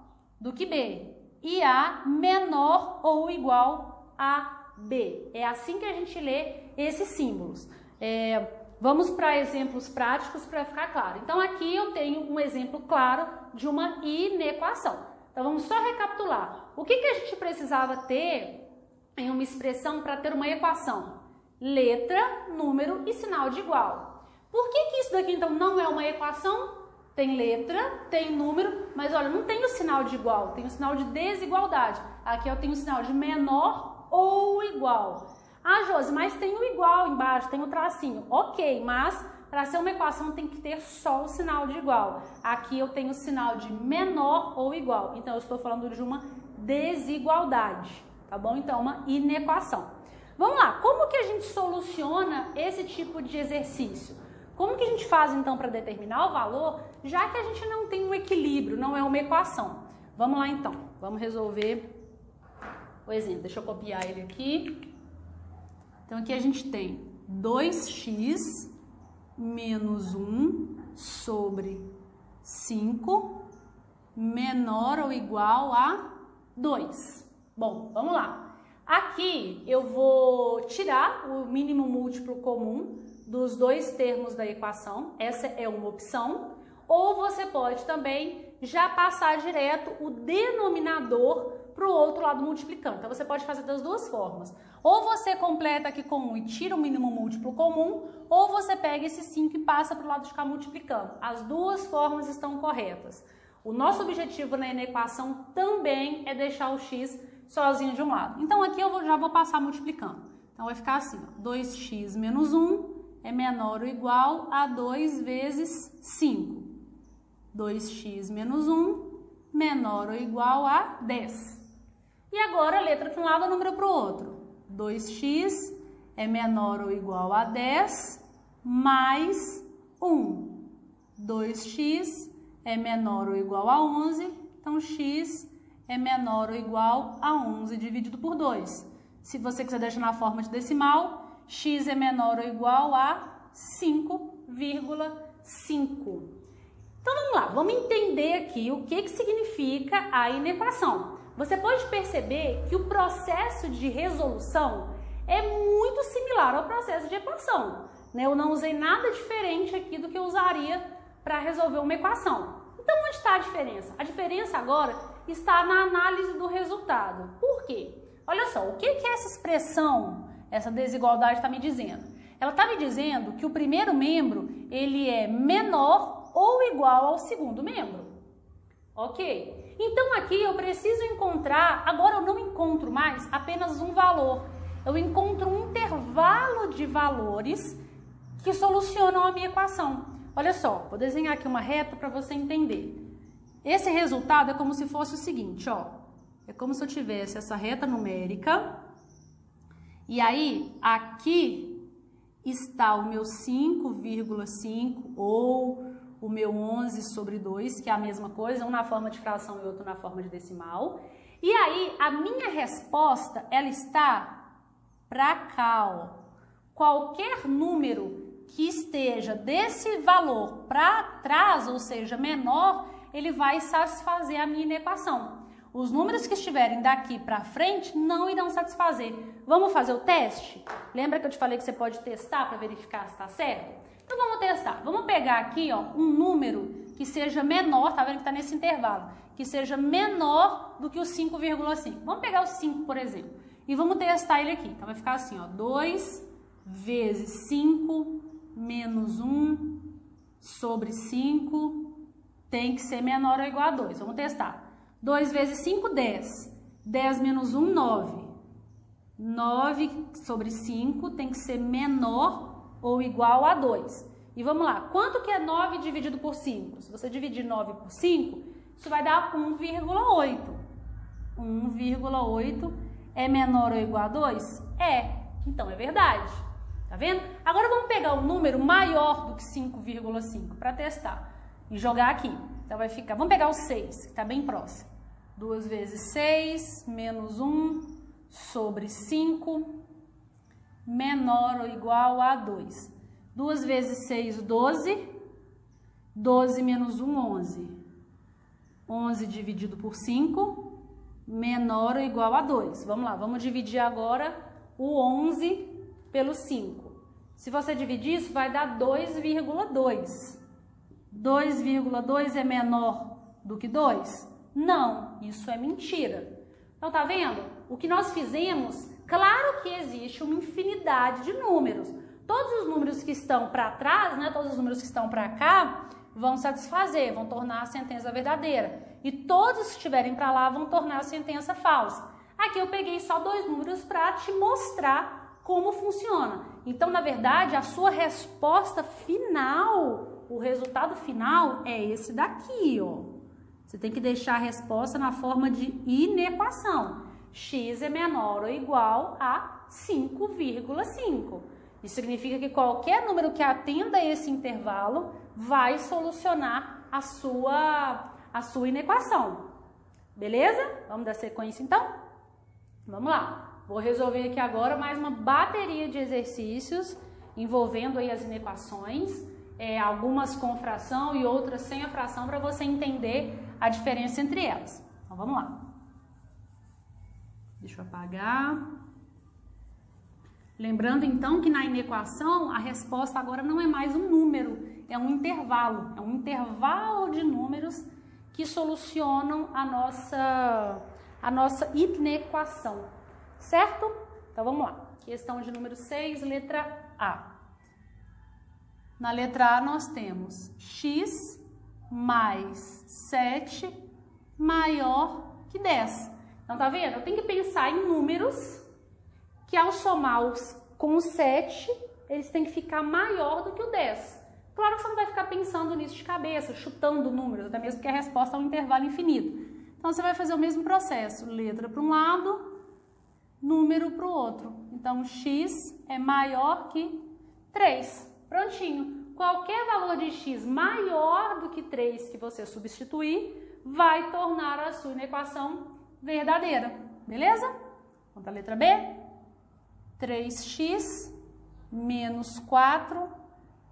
A: do que B e A menor ou igual a B. É assim que a gente lê esses símbolos. Vamos para exemplos práticos para ficar claro. Então aqui eu tenho um exemplo claro de uma inequação. Então vamos só recapitular. O que a gente precisava ter em uma expressão para ter uma equação? Letra, número e sinal de igual. Por que isso daqui então não é uma equação? Tem letra, tem número, mas olha, não tem o sinal de igual, tem o sinal de desigualdade. Aqui eu tenho o sinal de menor ou igual. Ah, Josi, mas tem o igual embaixo, tem o tracinho. Ok, mas para ser uma equação tem que ter só o sinal de igual. Aqui eu tenho o sinal de menor ou igual. Então eu estou falando de uma desigualdade, tá bom? Então uma inequação. Vamos lá, como que a gente soluciona esse tipo de exercício? Como que a gente faz então para determinar o valor, já que a gente não tem um equilíbrio, não é uma equação? Vamos lá então, vamos resolver o exemplo. Deixa eu copiar ele aqui. Então aqui a gente tem 2x menos 1 sobre 5 menor ou igual a 2. Bom, vamos lá. Aqui eu vou tirar o mínimo múltiplo comum dos dois termos da equação. Essa é uma opção. Ou você pode também já passar direto o denominador para o outro lado multiplicando. Então você pode fazer das duas formas. Ou você completa aqui com 1 e tira o mínimo múltiplo comum, ou você pega esse 5 e passa para o lado de cá multiplicando. As duas formas estão corretas. O nosso objetivo na equação também é deixar o x sozinho de um lado. Então aqui eu já vou passar multiplicando. Então vai ficar assim, ó, 2x menos 1 é menor ou igual a 2 vezes 5. 2x menos 1 menor ou igual a 10. E agora letra para um lado, número para o outro. 2x é menor ou igual a 10 mais 1. 2x é menor ou igual a 11, então x é menor ou igual a 11 dividido por 2. Se você quiser deixar na forma de decimal, x é menor ou igual a 5,5. Então vamos lá, vamos entender aqui o que significa a inequação. Você pode perceber que o processo de resolução é muito similar ao processo de equação, né? Eu não usei nada diferente aqui do que eu usaria para resolver uma equação. Então onde está a diferença? A diferença agora está na análise do resultado. Por quê? Olha só, o que essa expressão, essa desigualdade está me dizendo? Ela está me dizendo que o primeiro membro ele é menor ou igual ao segundo membro. Ok? Então aqui eu preciso encontrar, agora eu não encontro mais apenas um valor. Eu encontro um intervalo de valores que solucionam a minha equação. Olha só, vou desenhar aqui uma reta para você entender. Esse resultado é como se fosse o seguinte, ó. É como se eu tivesse essa reta numérica. E aí, aqui está o meu 5,5 ou o meu 11 sobre 2, que é a mesma coisa, um na forma de fração e outro na forma de decimal. E aí, a minha resposta, ela está para cá, ó. Qualquer número que esteja desse valor para trás, ou seja, menor, ele vai satisfazer a minha equação. Os números que estiverem daqui para frente não irão satisfazer. Vamos fazer o teste? Lembra que eu te falei que você pode testar para verificar se está certo? Então vamos testar. Vamos pegar aqui, ó, um número que seja menor, tá vendo que está nesse intervalo, que seja menor do que o 5,5. Vamos pegar o 5, por exemplo, e vamos testar ele aqui. Então vai ficar assim, ó, 2 vezes 5 menos 1 sobre 5 tem que ser menor ou igual a 2. Vamos testar. 2 vezes 5, 10. 10 menos 1, 9. 9 sobre 5 tem que ser menor ou igual a 2. E vamos lá, quanto que é 9 dividido por 5? Se você dividir 9 por 5, isso vai dar 1,8. 1,8 é menor ou igual a 2? É, então é verdade. Tá vendo? Agora vamos pegar um número maior do que 5,5 para testar e jogar aqui. Então vai ficar, vamos pegar o 6, que está bem próximo. 2 vezes 6 menos 1 sobre 5 menor ou igual a 2. 2 vezes 6, 12. 12 menos 1, 11. 11 dividido por 5 menor ou igual a 2. Vamos lá, vamos dividir agora o 11 pelo 5. Se você dividir isso, vai dar 2,2. 2,2 é menor do que 2? Não, isso é mentira. Então, tá vendo? O que nós fizemos, claro que existe uma infinidade de números. Todos os números que estão para trás, né, todos os números que estão para cá, vão satisfazer, vão tornar a sentença verdadeira. E todos que estiverem para lá vão tornar a sentença falsa. Aqui eu peguei só 2 números para te mostrar como funciona. Então, na verdade, a sua resposta final, o resultado final é esse daqui, ó. Você tem que deixar a resposta na forma de inequação. X é menor ou igual a 5,5. Isso significa que qualquer número que atenda a esse intervalo vai solucionar a sua inequação. Beleza? Vamos dar sequência então? Vamos lá. Vou resolver aqui agora mais uma bateria de exercícios envolvendo aí as inequações, algumas com fração e outras sem a fração, para você entender a diferença entre elas. Então vamos lá. Deixa eu apagar. Lembrando então que na inequação a resposta agora não é mais um número, é um intervalo. É um intervalo de números que solucionam a nossa inequação. Certo? Então vamos lá. Questão de número 6, letra A. Na letra A nós temos x mais 7 maior que 10. Então tá vendo? Eu tenho que pensar em números que ao somá-los com o 7, eles têm que ficar maior do que o 10. Claro que você não vai ficar pensando nisso de cabeça, chutando números, até mesmo porque a resposta é um intervalo infinito. Então você vai fazer o mesmo processo, letra para um lado, número para o outro. Então x é maior que 3. Prontinho. Qualquer valor de x maior do que 3 que você substituir vai tornar a sua inequação verdadeira. Beleza? Vamos para a letra B. 3x menos 4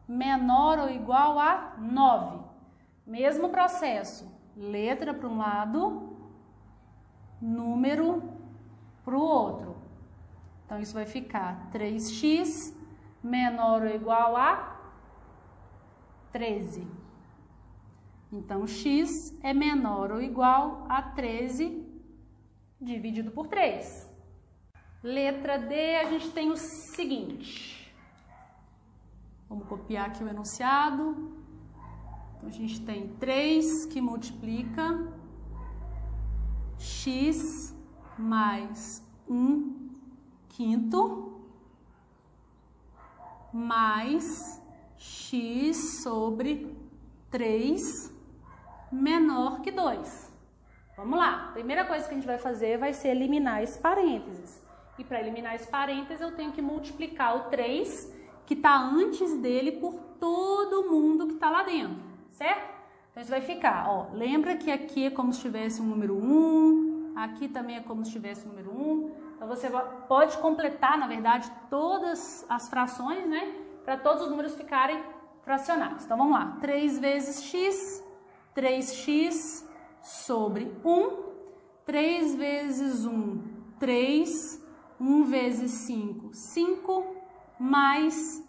A: menor ou igual a 9. Mesmo processo. Letra para um lado, número para o outro. Então, isso vai ficar 3x menor ou igual a 13. Então, x é menor ou igual a 13 dividido por 3. Letra D, a gente tem o seguinte. Vamos copiar aqui o enunciado. Então, a gente tem 3 que multiplica x mais 1/5 mais x sobre 3 menor que 2. Vamos lá. A primeira coisa que a gente vai fazer vai ser eliminar esse parênteses. E para eliminar esse parênteses, eu tenho que multiplicar o 3, que está antes dele, por todo mundo que está lá dentro, certo? Então, isso vai ficar, ó, lembra que aqui é como se tivesse um número 1, aqui também é como se tivesse um número 1. Então, você pode completar, na verdade, todas as frações, né? Para todos os números ficarem fracionados. Então, vamos lá. 3 vezes x, 3x sobre 1. 3 vezes 1, 3. 1 vezes 5, 5. Mais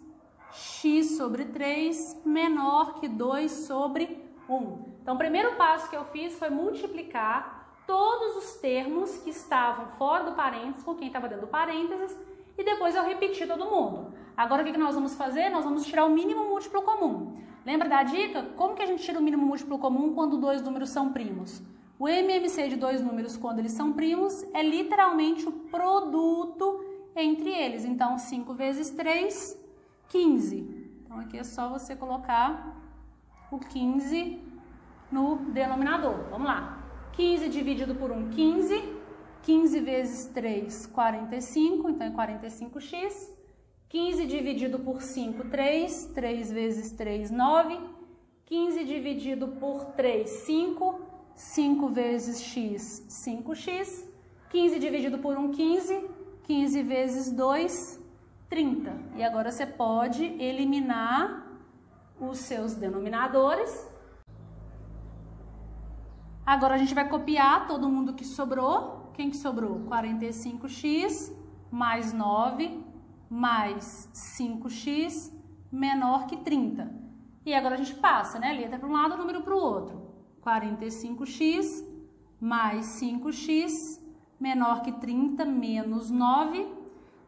A: x sobre 3 menor que 2 sobre 1. Então, o primeiro passo que eu fiz foi multiplicar todos os termos que estavam fora do parênteses com quem estava dentro do parênteses e depois eu repeti todo mundo. Agora, o que nós vamos fazer? Nós vamos tirar o mínimo múltiplo comum. Lembra da dica? Como que a gente tira o mínimo múltiplo comum quando dois números são primos? O MMC de dois números, quando eles são primos, é literalmente o produto entre eles. Então, 5 vezes 3, 15. Então, aqui é só você colocar o 15 no denominador. Vamos lá. 15 dividido por 1, 15. 15 vezes 3, 45. Então, é 45x. 15 dividido por 5, 3. 3 vezes 3, 9. 15 dividido por 3, 5. 5 vezes x, 5x. 15 dividido por 1, 15. 15 vezes 2, 30. E agora você pode eliminar os seus denominadores. Agora a gente vai copiar todo mundo que sobrou. Quem que sobrou? 45x mais 9 mais 5x menor que 30. E agora a gente passa, né? Letra para um lado, número para o outro. 45x mais 5x menor que 30 menos 9.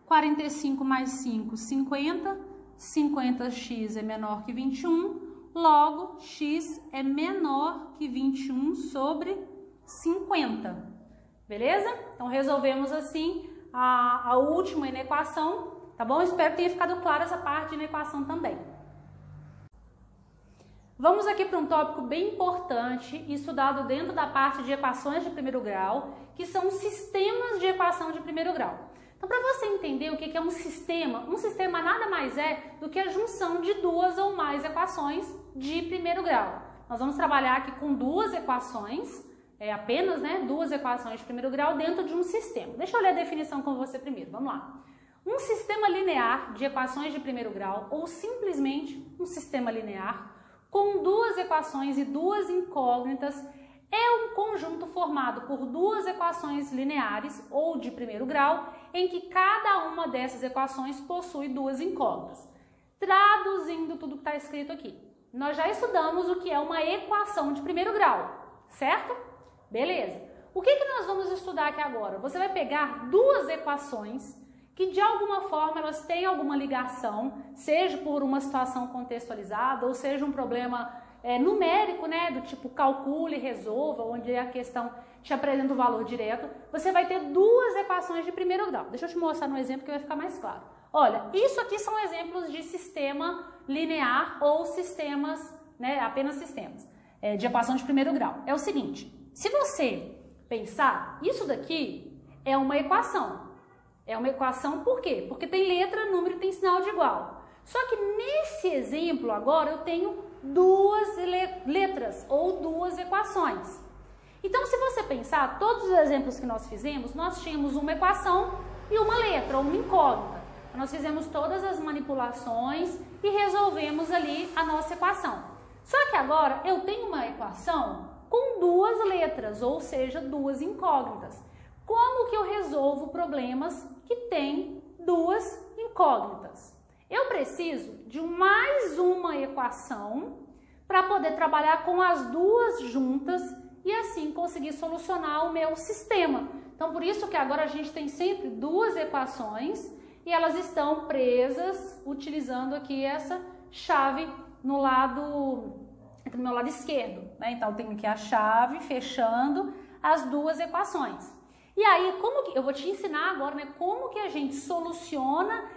A: 45 mais 5, 50. 50x é menor que 21. Logo, x é menor que 21 sobre 50. Beleza? Então, resolvemos assim a última inequação, tá bom? Espero que tenha ficado clara essa parte de inequação também. Vamos aqui para um tópico bem importante, estudado dentro da parte de equações de primeiro grau, que são sistemas de equação de primeiro grau. Então, para você entender o que é um sistema nada mais é do que a junção de duas ou mais equações de primeiro grau. Nós vamos trabalhar aqui com duas equações, apenas, né, duas equações de primeiro grau dentro de um sistema. Deixa eu ler a definição com você primeiro, vamos lá. Um sistema linear de equações de primeiro grau, ou simplesmente um sistema linear, com duas equações e duas incógnitas, é um conjunto formado por duas equações lineares ou de primeiro grau, em que cada uma dessas equações possui duas incógnitas. Traduzindo tudo que está escrito aqui, nós já estudamos o que é uma equação de primeiro grau, certo? Beleza. O que nós vamos estudar aqui agora? Você vai pegar duas equações que de alguma forma elas têm alguma ligação, seja por uma situação contextualizada ou seja um problema numérico, né, do tipo calcule, resolva, onde a questão te apresenta o valor direto. Você vai ter duas equações de primeiro grau. Deixa eu te mostrar no exemplo que vai ficar mais claro. Olha, isso aqui são exemplos de sistema linear ou sistemas, né, apenas sistemas de equação de primeiro grau. É o seguinte, se você pensar, isso daqui é uma equação. É uma equação por quê? Porque tem letra, número e tem sinal de igual. Só que nesse exemplo agora eu tenho duas letras ou duas equações. Então, se você pensar, todos os exemplos que nós fizemos, nós tínhamos uma equação e uma letra, ou uma incógnita. Nós fizemos todas as manipulações e resolvemos ali a nossa equação. Só que agora eu tenho uma equação com duas letras, ou seja, duas incógnitas. Como que eu resolvo problemas que têm duas incógnitas? Eu preciso de mais uma equação para poder trabalhar com as duas juntas e assim conseguir solucionar o meu sistema. Então, por isso que agora a gente tem sempre duas equações e elas estão presas utilizando aqui essa chave no meu lado esquerdo, né? Então, eu tenho aqui a chave fechando as duas equações. E aí, eu vou te ensinar agora, né, como que a gente soluciona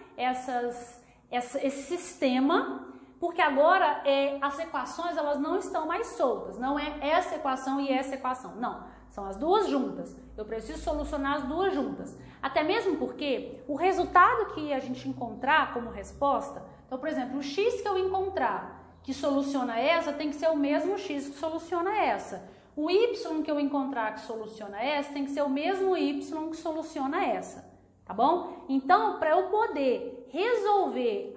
A: esse sistema Porque agora as equações elas não estão mais soltas, não é essa equação e essa equação, não. São as duas juntas, eu preciso solucionar as duas juntas. Até mesmo porque o resultado que a gente encontrar como resposta, então por exemplo, o x que eu encontrar que soluciona essa tem que ser o mesmo x que soluciona essa. O y que eu encontrar que soluciona essa tem que ser o mesmo y que soluciona essa. Tá bom? Então, para eu poder resolver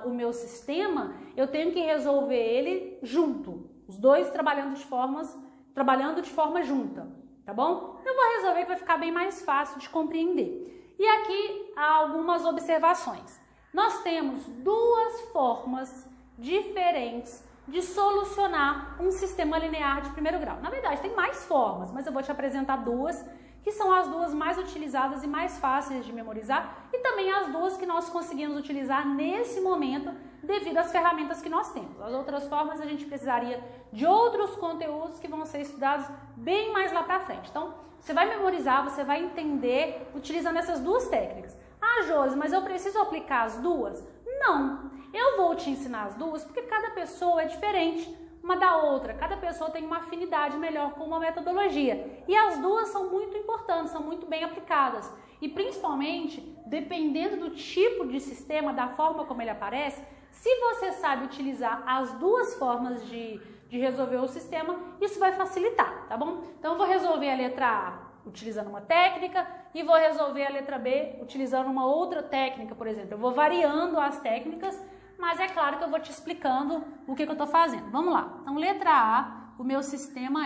A: o meu sistema, eu tenho que resolver ele junto. Os dois trabalhando de forma junta, tá bom? Eu vou resolver que vai ficar bem mais fácil de compreender. E aqui há algumas observações. Nós temos duas formas diferentes de solucionar um sistema linear de primeiro grau. Na verdade, tem mais formas, mas eu vou te apresentar duas que são as duas mais utilizadas e mais fáceis de memorizar e também as duas que nós conseguimos utilizar nesse momento devido às ferramentas que nós temos. As outras formas a gente precisaria de outros conteúdos que vão ser estudados bem mais lá para frente. Então, você vai memorizar, você vai entender utilizando essas duas técnicas. Ah, Josi, mas eu preciso aplicar as duas? Não, eu vou te ensinar as duas porque cada pessoa é diferente uma da outra, cada pessoa tem uma afinidade melhor com uma metodologia e as duas são muito importantes, são muito bem aplicadas e principalmente dependendo do tipo de sistema, da forma como ele aparece, se você sabe utilizar as duas formas de resolver o sistema, isso vai facilitar, tá bom? Então eu vou resolver a letra A utilizando uma técnica e vou resolver a letra B utilizando uma outra técnica, por exemplo, eu vou variando as técnicas, mas é claro que eu vou te explicando o que eu estou fazendo. Vamos lá. Então, letra A, o meu sistema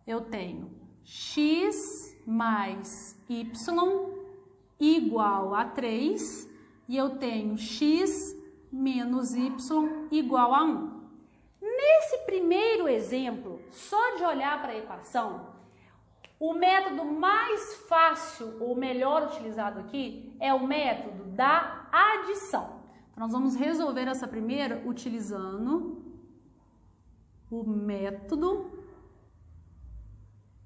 A: eu tenho x mais y igual a 3 e eu tenho x menos y igual a 1. Nesse primeiro exemplo, só de olhar para a equação, o método mais fácil ou melhor utilizado aqui é o método da adição. Então, nós vamos resolver essa primeira utilizando o método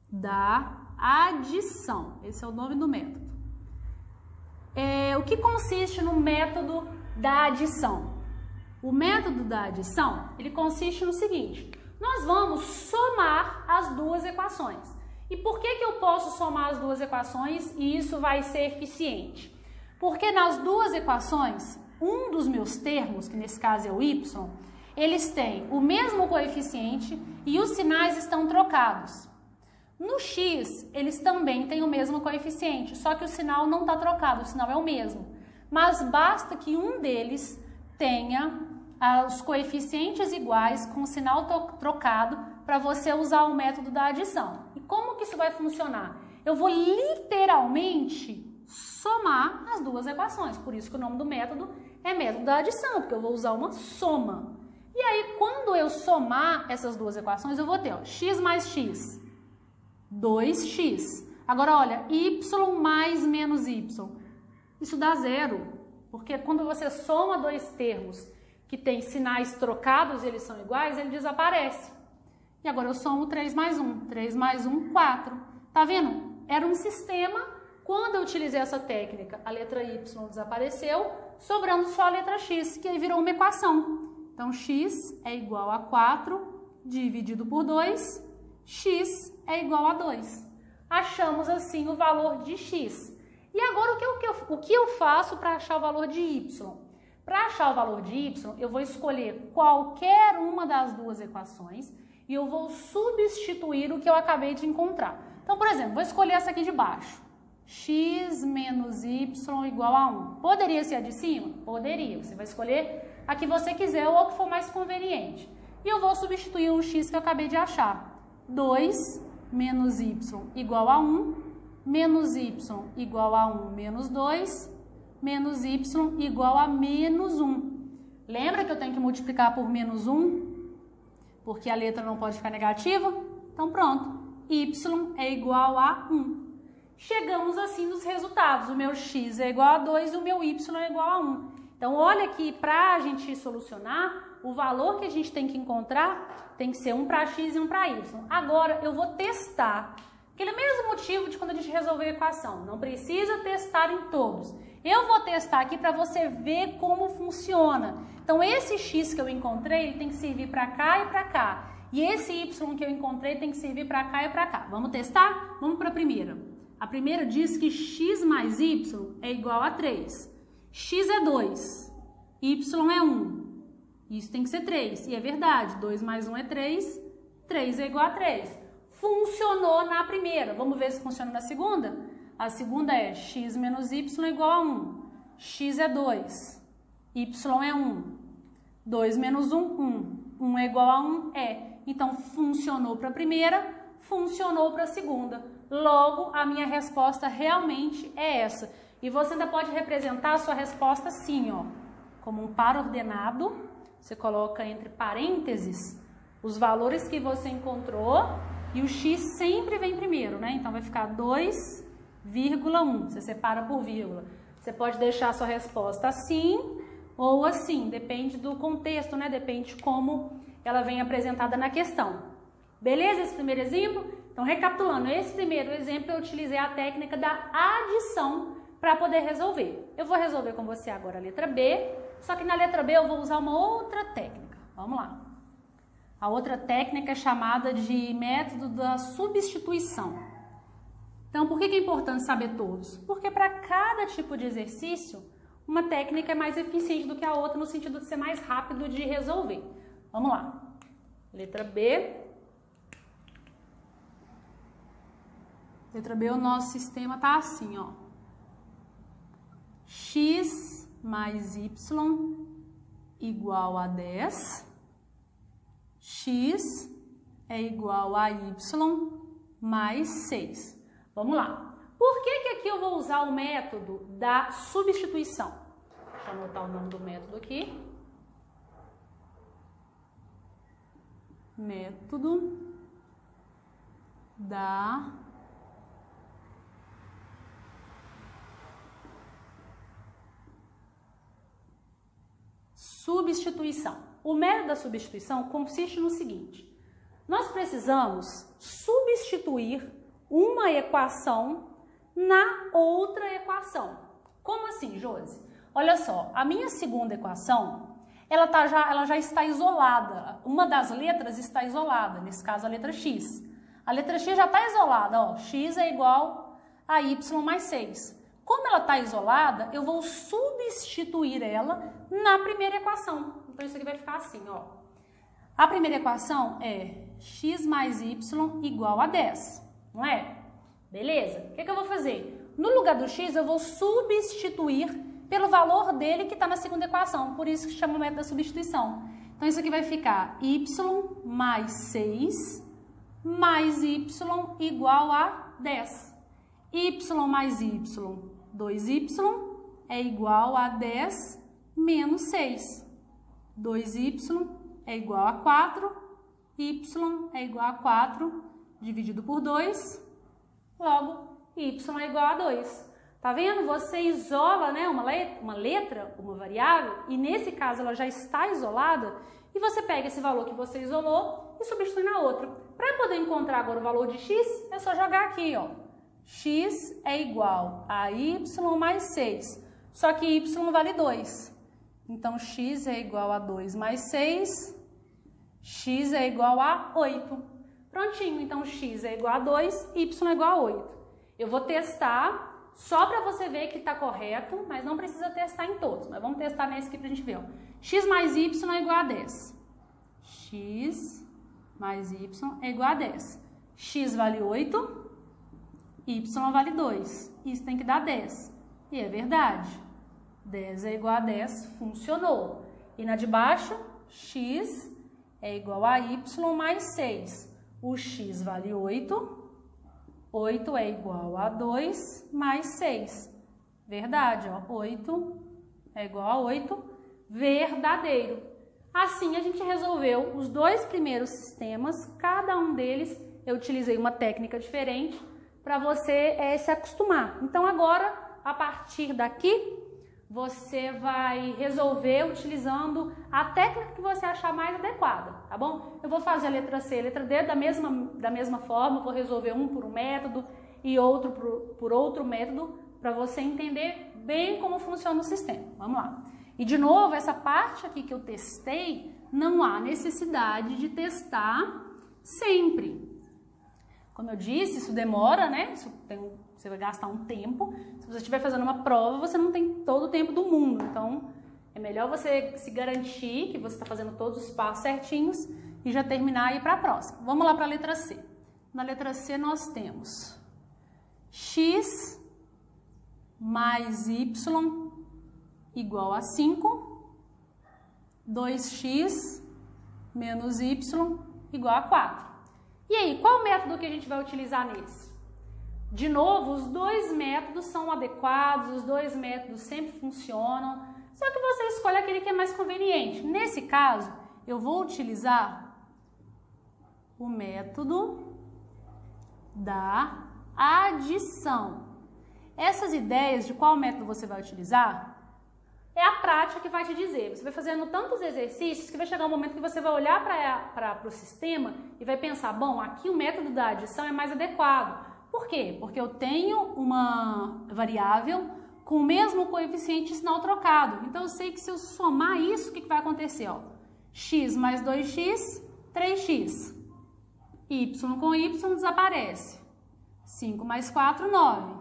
A: da adição. Esse é o nome do método. O que consiste no método da adição? O método da adição, ele consiste no seguinte: nós vamos somar as duas equações. E por que eu posso somar as duas equações e isso vai ser eficiente? Porque nas duas equações, um dos meus termos, que nesse caso é o y, eles têm o mesmo coeficiente e os sinais estão trocados. No x, eles também têm o mesmo coeficiente, só que o sinal não está trocado, o sinal é o mesmo. Mas basta que um deles tenha os coeficientes iguais com o sinal trocado para você usar o método da adição. E como que isso vai funcionar? Eu vou literalmente somar as duas equações, por isso que o nome do método é método da adição, porque eu vou usar uma soma. E aí, quando eu somar essas duas equações, eu vou ter x mais x, 2x. Agora, olha, y mais menos y, isso dá zero, porque quando você soma dois termos que têm sinais trocados e eles são iguais, ele desaparece. E agora eu somo 3 mais 1, 3 mais 1, 4. Tá vendo? Era um sistema, quando eu utilizei essa técnica, a letra y desapareceu, sobrando só a letra x, que aí virou uma equação. Então, x é igual a 4 dividido por 2, x é igual a 2. Achamos assim o valor de x. E agora o que eu faço para achar o valor de y? Para achar o valor de y, eu vou escolher qualquer uma das duas equações e eu vou substituir o que eu acabei de encontrar. Então, por exemplo, vou escolher essa aqui de baixo. X menos y igual a 1. Poderia ser a de cima? Poderia. Você vai escolher a que você quiser ou a que for mais conveniente. E eu vou substituir o x que eu acabei de achar. 2 menos y igual a 1, menos y igual a 1 menos 2, menos y igual a menos 1. Lembra que eu tenho que multiplicar por menos 1? Porque a letra não pode ficar negativa? Então pronto, y é igual a 1. Chegamos assim nos resultados, o meu x é igual a 2 e o meu y é igual a 1. Então olha que para a gente solucionar, o valor que a gente tem que encontrar tem que ser um para x e um para y. Agora eu vou testar, aquele mesmo motivo de quando a gente resolveu a equação, não precisa testar em todos. Eu vou testar aqui para você ver como funciona. Então, esse x que eu encontrei, ele tem que servir para cá e para cá. E esse y que eu encontrei tem que servir para cá e para cá. Vamos testar? Vamos para a primeira. A primeira diz que x mais y é igual a 3. X é 2, y é 1. Isso tem que ser 3. E é verdade, 2 mais 1 é 3, 3 é igual a 3. Funcionou na primeira. Vamos ver se funciona na segunda? A segunda é x menos y é igual a 1. X é 2, y é 1. 2 menos 1, 1. 1 é igual a 1, é. Então, funcionou para a primeira, funcionou para a segunda. Logo, a minha resposta realmente é essa. E você ainda pode representar a sua resposta assim, ó, como um par ordenado. Você coloca entre parênteses os valores que você encontrou e o x sempre vem primeiro, né? Então, vai ficar 2,1. Você separa por vírgula. Você pode deixar a sua resposta assim ou assim, depende do contexto, né? Depende de como ela vem apresentada na questão. Beleza esse primeiro exemplo? Então, recapitulando, esse primeiro exemplo eu utilizei a técnica da adição para poder resolver. Eu vou resolver com você agora a letra B, só que na letra B eu vou usar uma outra técnica. Vamos lá. A outra técnica é chamada de método da substituição. Então, por que é importante saber todos? Porque para cada tipo de exercício, uma técnica é mais eficiente do que a outra no sentido de ser mais rápido de resolver. Vamos lá. Letra B. Letra B, o nosso sistema tá assim, ó. X mais y igual a 10. X é igual a y mais 6. Vamos lá. Por que aqui eu vou usar o método da substituição? Deixa eu anotar o nome do método aqui. Método da substituição. O método da substituição consiste no seguinte: nós precisamos substituir uma equação na outra equação. Como assim, Josi? Olha só, a minha segunda equação, ela já está isolada. Uma das letras está isolada, nesse caso a letra x. A letra x já está isolada, ó, x é igual a y mais 6. Como ela está isolada, eu vou substituir ela na primeira equação. Então, isso aqui vai ficar assim, ó. A primeira equação é x mais y igual a 10, não é? Beleza? O que eu vou fazer? No lugar do x, eu vou substituir pelo valor dele que está na segunda equação. Por isso que chama o método da substituição. Então, isso aqui vai ficar y mais 6 mais y igual a 10. Y mais y, 2y, é igual a 10 menos 6. 2y é igual a 4, y é igual a 4 dividido por 2, logo y é igual a 2. Tá vendo? Você isola, né, uma letra, uma variável, e nesse caso ela já está isolada, e você pega esse valor que você isolou e substitui na outra. Para poder encontrar agora o valor de x, é só jogar aqui, ó. X é igual a y mais 6, só que y vale 2. Então, x é igual a 2 mais 6, x é igual a 8. Prontinho, então x é igual a 2, y é igual a 8. Eu vou testar só para você ver que está correto, mas não precisa testar em todos. Mas vamos testar nesse aqui para a gente ver, ó. X mais y é igual a 10. X mais y é igual a 10. X vale 8, y vale 2. Isso tem que dar 10. E é verdade. 10 é igual a 10, funcionou. E na de baixo, x é igual a y mais 6. O x vale 8. 8 é igual a 2 mais 6. Verdade, ó. 8 é igual a 8. Verdadeiro. Assim, a gente resolveu os dois primeiros sistemas. Cada um deles, eu utilizei uma técnica diferente para você se acostumar. Então, agora, a partir daqui, você vai resolver utilizando a técnica que você achar mais adequada, tá bom? Eu vou fazer a letra C e a letra D da mesma forma, vou resolver um por um método e outro por outro método, para você entender bem como funciona o sistema. Vamos lá. E de novo, essa parte aqui que eu testei, não há necessidade de testar sempre. Como eu disse, isso demora, né? Você vai gastar um tempo. Se você estiver fazendo uma prova, você não tem todo o tempo do mundo. Então, é melhor você se garantir que você está fazendo todos os passos certinhos e já terminar e ir para a próxima. Vamos lá para a letra C. Na letra C nós temos x mais y igual a 5, 2x menos y igual a 4. E aí, qual método que a gente vai utilizar nesse? De novo, os dois métodos são adequados, os dois métodos sempre funcionam, só que você escolhe aquele que é mais conveniente. Nesse caso, eu vou utilizar o método da adição. Essas ideias de qual método você vai utilizar é a prática que vai te dizer. Você vai fazendo tantos exercícios que vai chegar um momento que você vai olhar para o sistema e vai pensar, bom, aqui o método da adição é mais adequado. Por quê? Porque eu tenho uma variável com o mesmo coeficiente e sinal trocado. Então eu sei que se eu somar isso, o que vai acontecer? Ó? X mais 2x, 3x. Y com y desaparece. 5 mais 4, 9.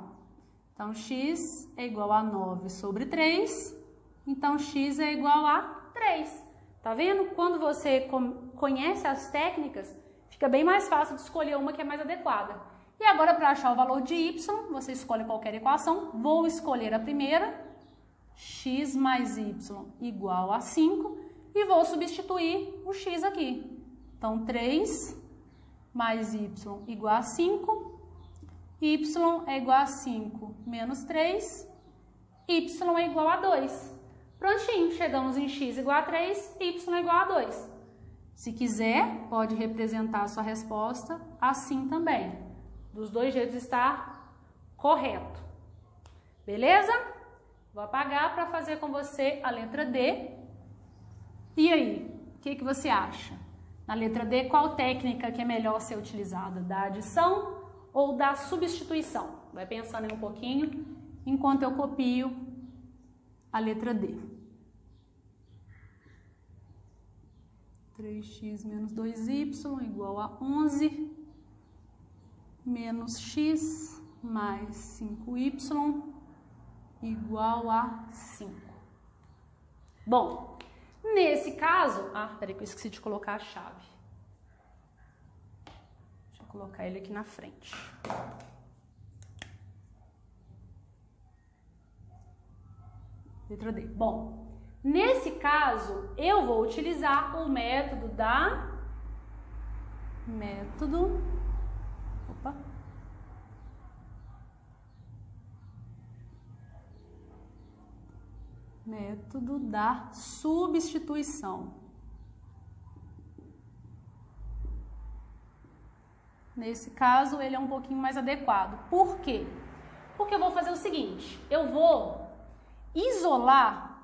A: Então x é igual a 9 sobre 3. Então, x é igual a 3. Tá vendo? Quando você conhece as técnicas, fica bem mais fácil de escolher uma que é mais adequada. E agora, para achar o valor de y, você escolhe qualquer equação. Vou escolher a primeira, x mais y igual a 5, e vou substituir o x aqui. Então, 3 mais y igual a 5, y é igual a 5 menos 3, y é igual a 2. Prontinho, chegamos em x igual a 3, y igual a 2. Se quiser, pode representar a sua resposta assim também. Dos dois jeitos está correto. Beleza? Vou apagar para fazer com você a letra D. E aí, o que você acha? Na letra D, qual técnica que é melhor ser utilizada? Da adição ou da substituição? Vai pensando aí um pouquinho enquanto eu copio a letra D. 3x menos 2y igual a 11, menos x mais 5y igual a 5. Bom, nesse caso... peraí que eu esqueci de colocar a chave. Deixa eu colocar ele aqui na frente. Letra D. Bom, nesse caso, eu vou utilizar o método método da substituição. Nesse caso, ele é um pouquinho mais adequado. Por quê? Porque eu vou fazer o seguinte, eu vou isolar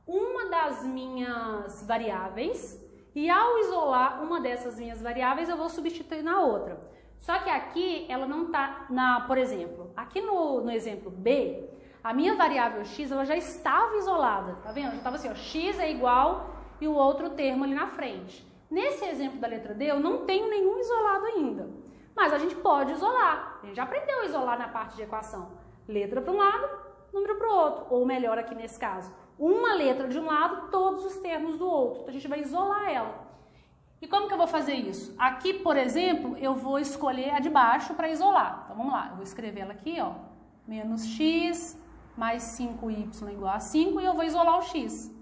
A: uma das minhas variáveis e ao isolar uma dessas minhas variáveis eu vou substituir na outra. Só que aqui ela não está por exemplo, aqui no exemplo B, a minha variável x ela já estava isolada, tá vendo? Já estava assim, ó, x é igual e o outro termo ali na frente. Nesse exemplo da letra D eu não tenho nenhum isolado ainda, mas a gente pode isolar. A gente já aprendeu a isolar na parte de equação. Letra para um lado, número para o outro, ou melhor aqui nesse caso, uma letra de um lado, todos os termos do outro. Então a gente vai isolar ela. E como que eu vou fazer isso? Aqui, por exemplo, eu vou escolher a de baixo para isolar. Então vamos lá, eu vou escrever ela aqui, ó, menos x mais 5y igual a 5 e eu vou isolar o x.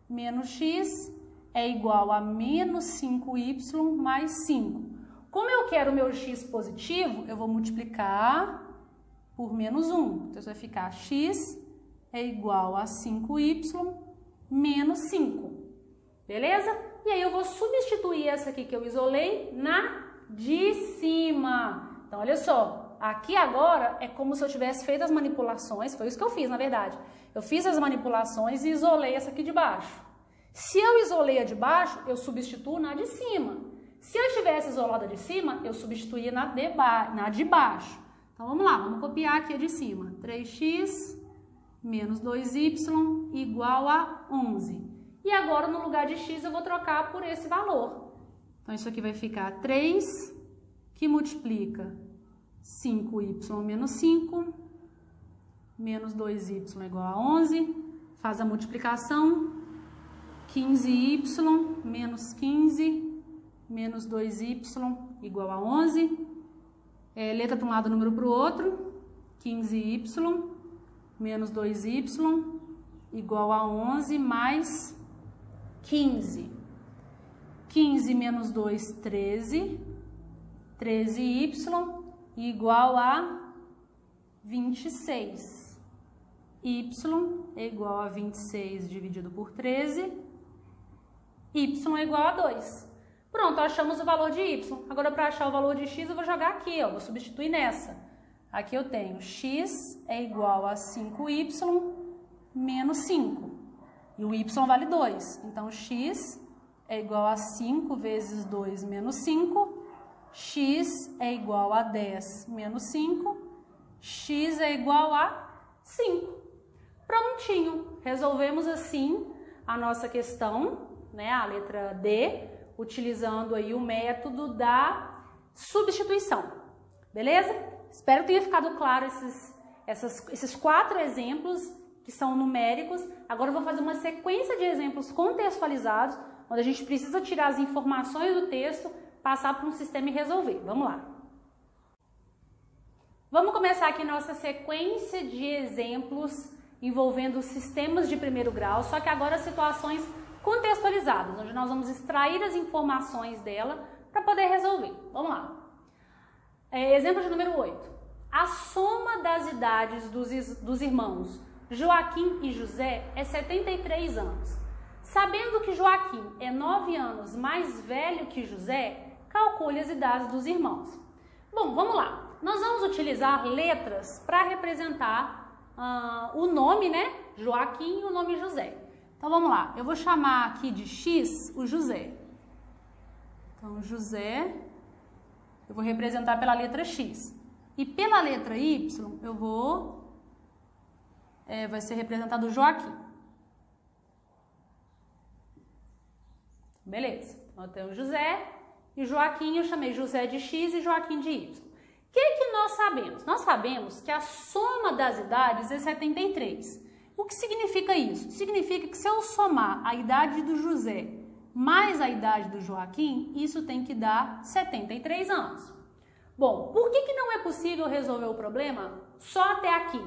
A: Menos x é igual a menos 5y mais 5. Como eu quero o meu x positivo, eu vou multiplicar por menos 1. Então isso vai ficar x é igual a 5y menos 5. Beleza? E aí eu vou substituir essa aqui que eu isolei na de cima. Então olha só, aqui agora é como se eu tivesse feito as manipulações, foi isso que eu fiz na verdade. Eu fiz as manipulações e isolei essa aqui de baixo. Se eu isolei a de baixo, eu substituo na de cima. Se eu tivesse isolado a de cima, eu substituía na de baixo. Então vamos lá, vamos copiar aqui a de cima. 3x menos 2y igual a 11. E agora, no lugar de x, eu vou trocar por esse valor. Então, isso aqui vai ficar 3, que multiplica 5y menos 5, menos 2y igual a 11. Faz a multiplicação, 15y menos 15, menos 2y igual a 11. Letra para um lado, número para o outro. 15y menos 2y igual a 11 mais 15. 15 menos 2, 13. 13y igual a 26. Y é igual a 26 dividido por 13. Y é igual a 2. Pronto, achamos o valor de y. Agora, para achar o valor de x, eu vou jogar aqui, ó, vou substituir nessa. Aqui eu tenho x é igual a 5y menos 5. E o y vale 2. Então, x é igual a 5 vezes 2 menos 5. X é igual a 10 menos 5. X é igual a 5. Prontinho. Resolvemos assim a nossa questão, né, a letra D, utilizando aí o método da substituição. Beleza? Espero que tenha ficado claro esses 4 exemplos que são numéricos. Agora eu vou fazer uma sequência de exemplos contextualizados, onde a gente precisa tirar as informações do texto, passar para um sistema e resolver. Vamos lá. Vamos começar aqui nossa sequência de exemplos envolvendo sistemas de primeiro grau, só que agora situações contextualizadas, onde nós vamos extrair as informações dela para poder resolver. Vamos lá. Exemplo de número 8. A soma das idades dos irmãos Joaquim e José é 73 anos. Sabendo que Joaquim é 9 anos mais velho que José, calcule as idades dos irmãos. Bom, vamos lá. Nós vamos utilizar letras para representar o nome, né? Joaquim e o nome José. Então, vamos lá. Eu vou chamar aqui de X o José. Então, José, eu vou representar pela letra X. E pela letra Y, eu vou... vai ser representado o Joaquim. Beleza. Então, eu tenho José e Joaquim, eu chamei José de X e Joaquim de Y. O que nós sabemos? Nós sabemos que a soma das idades é 73. O que significa isso? Significa que se eu somar a idade do José mais a idade do Joaquim, isso tem que dar 73 anos. Bom, por que não é possível resolver o problema só até aqui?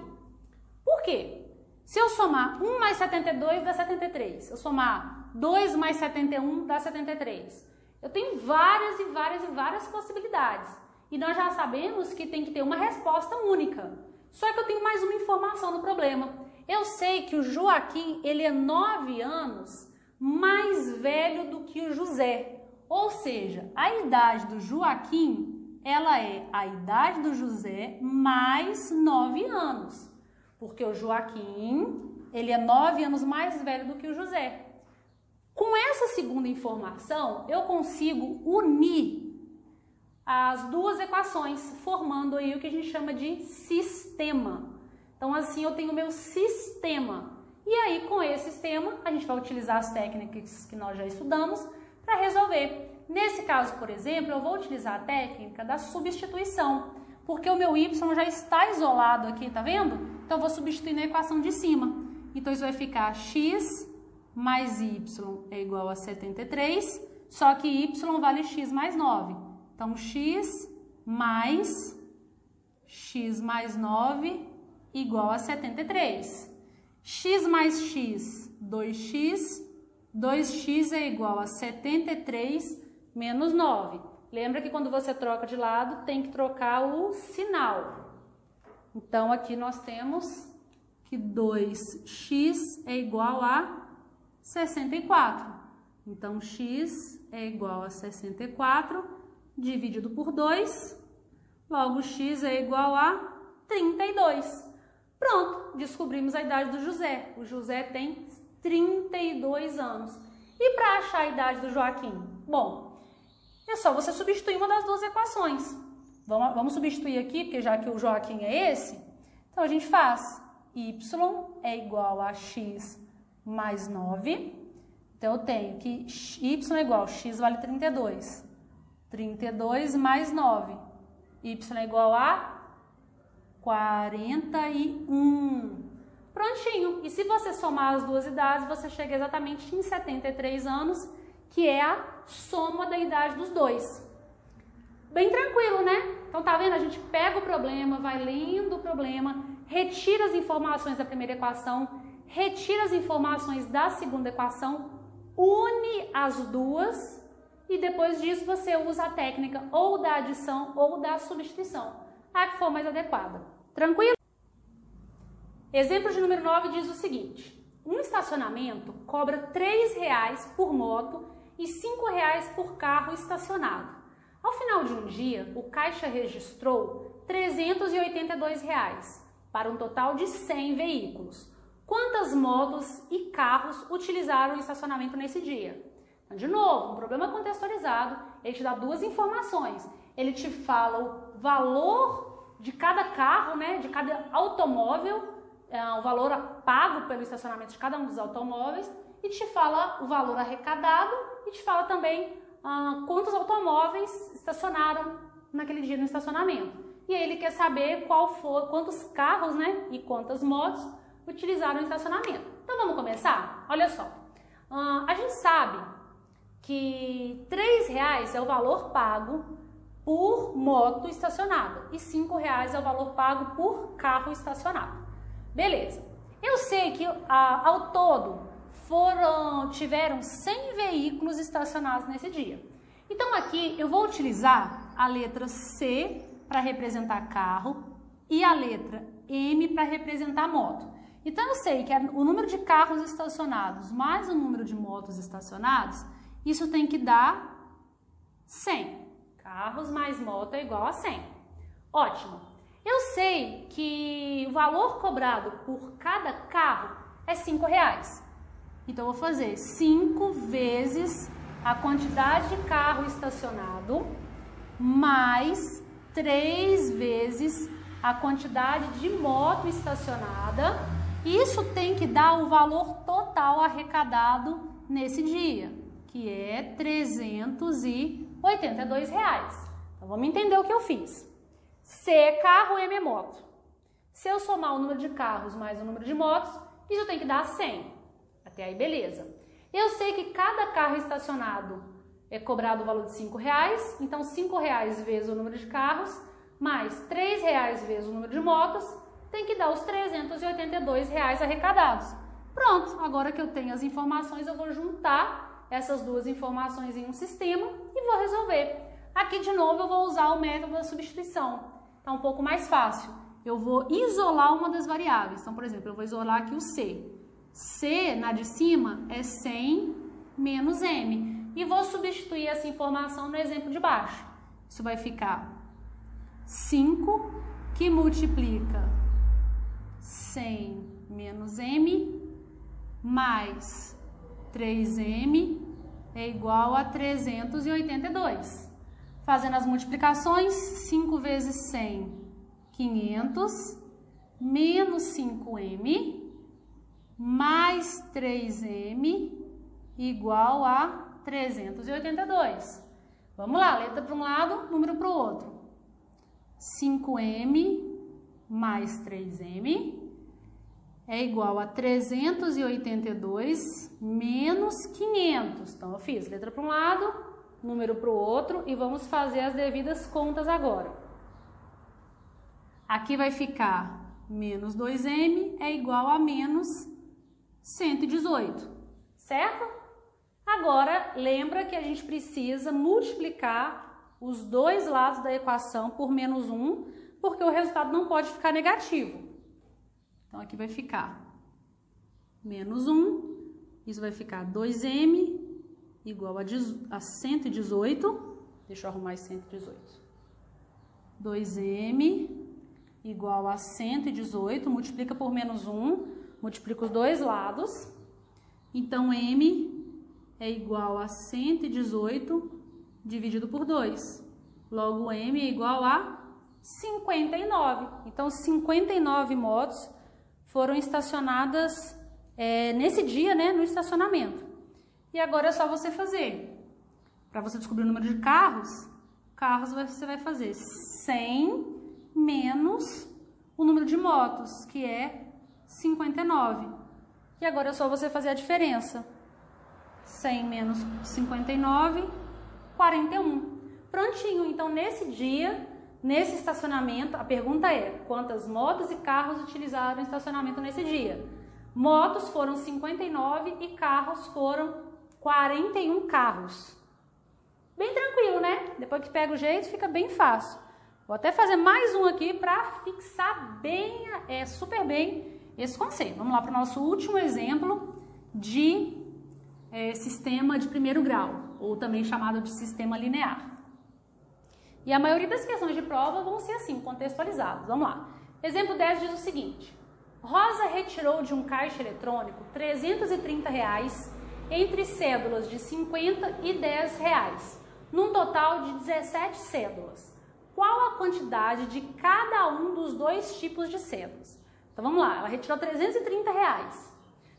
A: Por quê? Se eu somar 1 mais 72 dá 73. Se eu somar 2 mais 71 dá 73. Eu tenho várias possibilidades. E nós já sabemos que tem que ter uma resposta única. Só que eu tenho mais uma informação no problema. Eu sei que o Joaquim, ele é 9 anos mais velho do que o José. Ou seja, a idade do Joaquim, ela é a idade do José mais 9 anos. Porque o Joaquim, ele é 9 anos mais velho do que o José. Com essa segunda informação, eu consigo unir as duas equações, formando aí o que a gente chama de sistema. Então, assim, eu tenho o meu sistema. E aí, com esse sistema, a gente vai utilizar as técnicas que nós já estudamos para resolver. Nesse caso, por exemplo, eu vou utilizar a técnica da substituição, porque o meu y já está isolado aqui, tá vendo? Então, eu vou substituir na equação de cima. Então, isso vai ficar x mais y é igual a 73, só que y vale x mais 9. Então, x mais 9 igual a 73. X mais x, 2x. 2x é igual a 73 menos 9. Lembra que quando você troca de lado, tem que trocar o sinal. Então, aqui nós temos que 2x é igual a 64. Então, x é igual a 64 dividido por 2, logo x é igual a 32. Pronto, descobrimos a idade do José. O José tem 32 anos. E para achar a idade do Joaquim? Bom, é só você substituir uma das duas equações. Vamos substituir aqui, porque já que o Joaquim é esse, então a gente faz y é igual a x mais 9. Então, eu tenho que y é igual a x vale 32. 32 mais 9. Y é igual a 41. Prontinho. E se você somar as duas idades, você chega exatamente em 73 anos, que é a soma da idade dos dois. Bem tranquilo, né? Então, tá vendo? A gente pega o problema, vai lendo o problema, retira as informações da primeira equação, retira as informações da segunda equação, une as duas e depois disso você usa a técnica ou da adição ou da substituição, a que for mais adequada. Tranquilo? Exemplo de número 9 diz o seguinte: um estacionamento cobra R$ 3,00 por moto e R$ 5,00 por carro estacionado. Ao final de um dia, o caixa registrou R$ 382,00 para um total de 100 veículos. Quantas motos e carros utilizaram o estacionamento nesse dia? Então, de novo, um problema contextualizado, ele te dá duas informações. Ele te fala o valor de cada carro, né, de cada automóvel, o valor pago pelo estacionamento de cada um dos automóveis, e te fala o valor arrecadado e te fala também quantos automóveis estacionaram naquele dia no estacionamento. E aí ele quer saber quantos carros, né, e quantas motos utilizaram o estacionamento. Então vamos começar? Olha só, a gente sabe que R$ 3,00 é o valor pago por moto estacionada e R$ 5,00 é o valor pago por carro estacionado. Beleza. Eu sei que ao todo tiveram 100 veículos estacionados nesse dia. Então aqui eu vou utilizar a letra C para representar carro e a letra M para representar moto. Então eu sei que o número de carros estacionados mais o número de motos estacionados, isso tem que dar 100. Carros mais moto é igual a 100. Ótimo. Eu sei que o valor cobrado por cada carro é R$ 5,00. Então eu vou fazer 5 vezes a quantidade de carro estacionado mais 3 vezes a quantidade de moto estacionada. Isso tem que dar o valor total arrecadado nesse dia, que é R$ 382,00. Então vamos entender o que eu fiz. C é carro, M é moto. Se eu somar o número de carros mais o número de motos, isso tem que dar 100. Até aí, beleza. Eu sei que cada carro estacionado é cobrado o valor de R$ 5,00, então R$ 5,00 vezes o número de carros, mais R$ 3,00 vezes o número de motos, tem que dar os R$ 382,00 arrecadados. Pronto, agora que eu tenho as informações, eu vou juntar essas duas informações em um sistema e vou resolver. Aqui, de novo, eu vou usar o método da substituição. Tá um pouco mais fácil. Eu vou isolar uma das variáveis. Então, por exemplo, eu vou isolar aqui o C. C, na de cima, é 100 menos M. E vou substituir essa informação no exemplo de baixo. Isso vai ficar 5, que multiplica 100 menos M, mais 3M, é igual a 382. Fazendo as multiplicações, 5 vezes 100, 500, menos 5M, mais 3M, igual a 382. Vamos lá, letra para um lado, número para o outro. 5M mais 3M é igual a 382 menos 500. Então, eu fiz letra para um lado, número para o outro e vamos fazer as devidas contas agora. Aqui vai ficar menos 2M é igual a menos 118, certo? Agora, lembra que a gente precisa multiplicar os dois lados da equação por menos 1, porque o resultado não pode ficar negativo. Então, aqui vai ficar menos 1, isso vai ficar 2M igual a 118, deixa eu arrumar esse 118. 2M igual a 118, multiplica por menos 1, multiplica os dois lados. Então, M é igual a 118 dividido por 2. Logo, M é igual a 59. Então, 59 motos foram estacionadas nesse dia, né, no estacionamento. E agora é só você fazer. Para você descobrir o número de carros você vai fazer 100 menos o número de motos, que é 59. E agora é só você fazer a diferença. 100 menos 59, 41. Prontinho. Então, nesse dia, nesse estacionamento, a pergunta é: quantas motos e carros utilizaram o estacionamento nesse dia? Motos foram 59 e carros foram 41 carros. Bem tranquilo, né? Depois que pega o jeito, fica bem fácil. Vou até fazer mais um aqui para fixar bem, super bem esse conceito. Vamos lá para o nosso último exemplo de sistema de primeiro grau, ou também chamado de sistema linear. E a maioria das questões de prova vão ser assim, contextualizadas. Vamos lá. Exemplo 10 diz o seguinte: Rosa retirou de um caixa eletrônico R$330 entre cédulas de 50 e 10 reais, num total de 17 cédulas. Qual a quantidade de cada um dos dois tipos de cédulas? Então vamos lá, ela retirou R$330.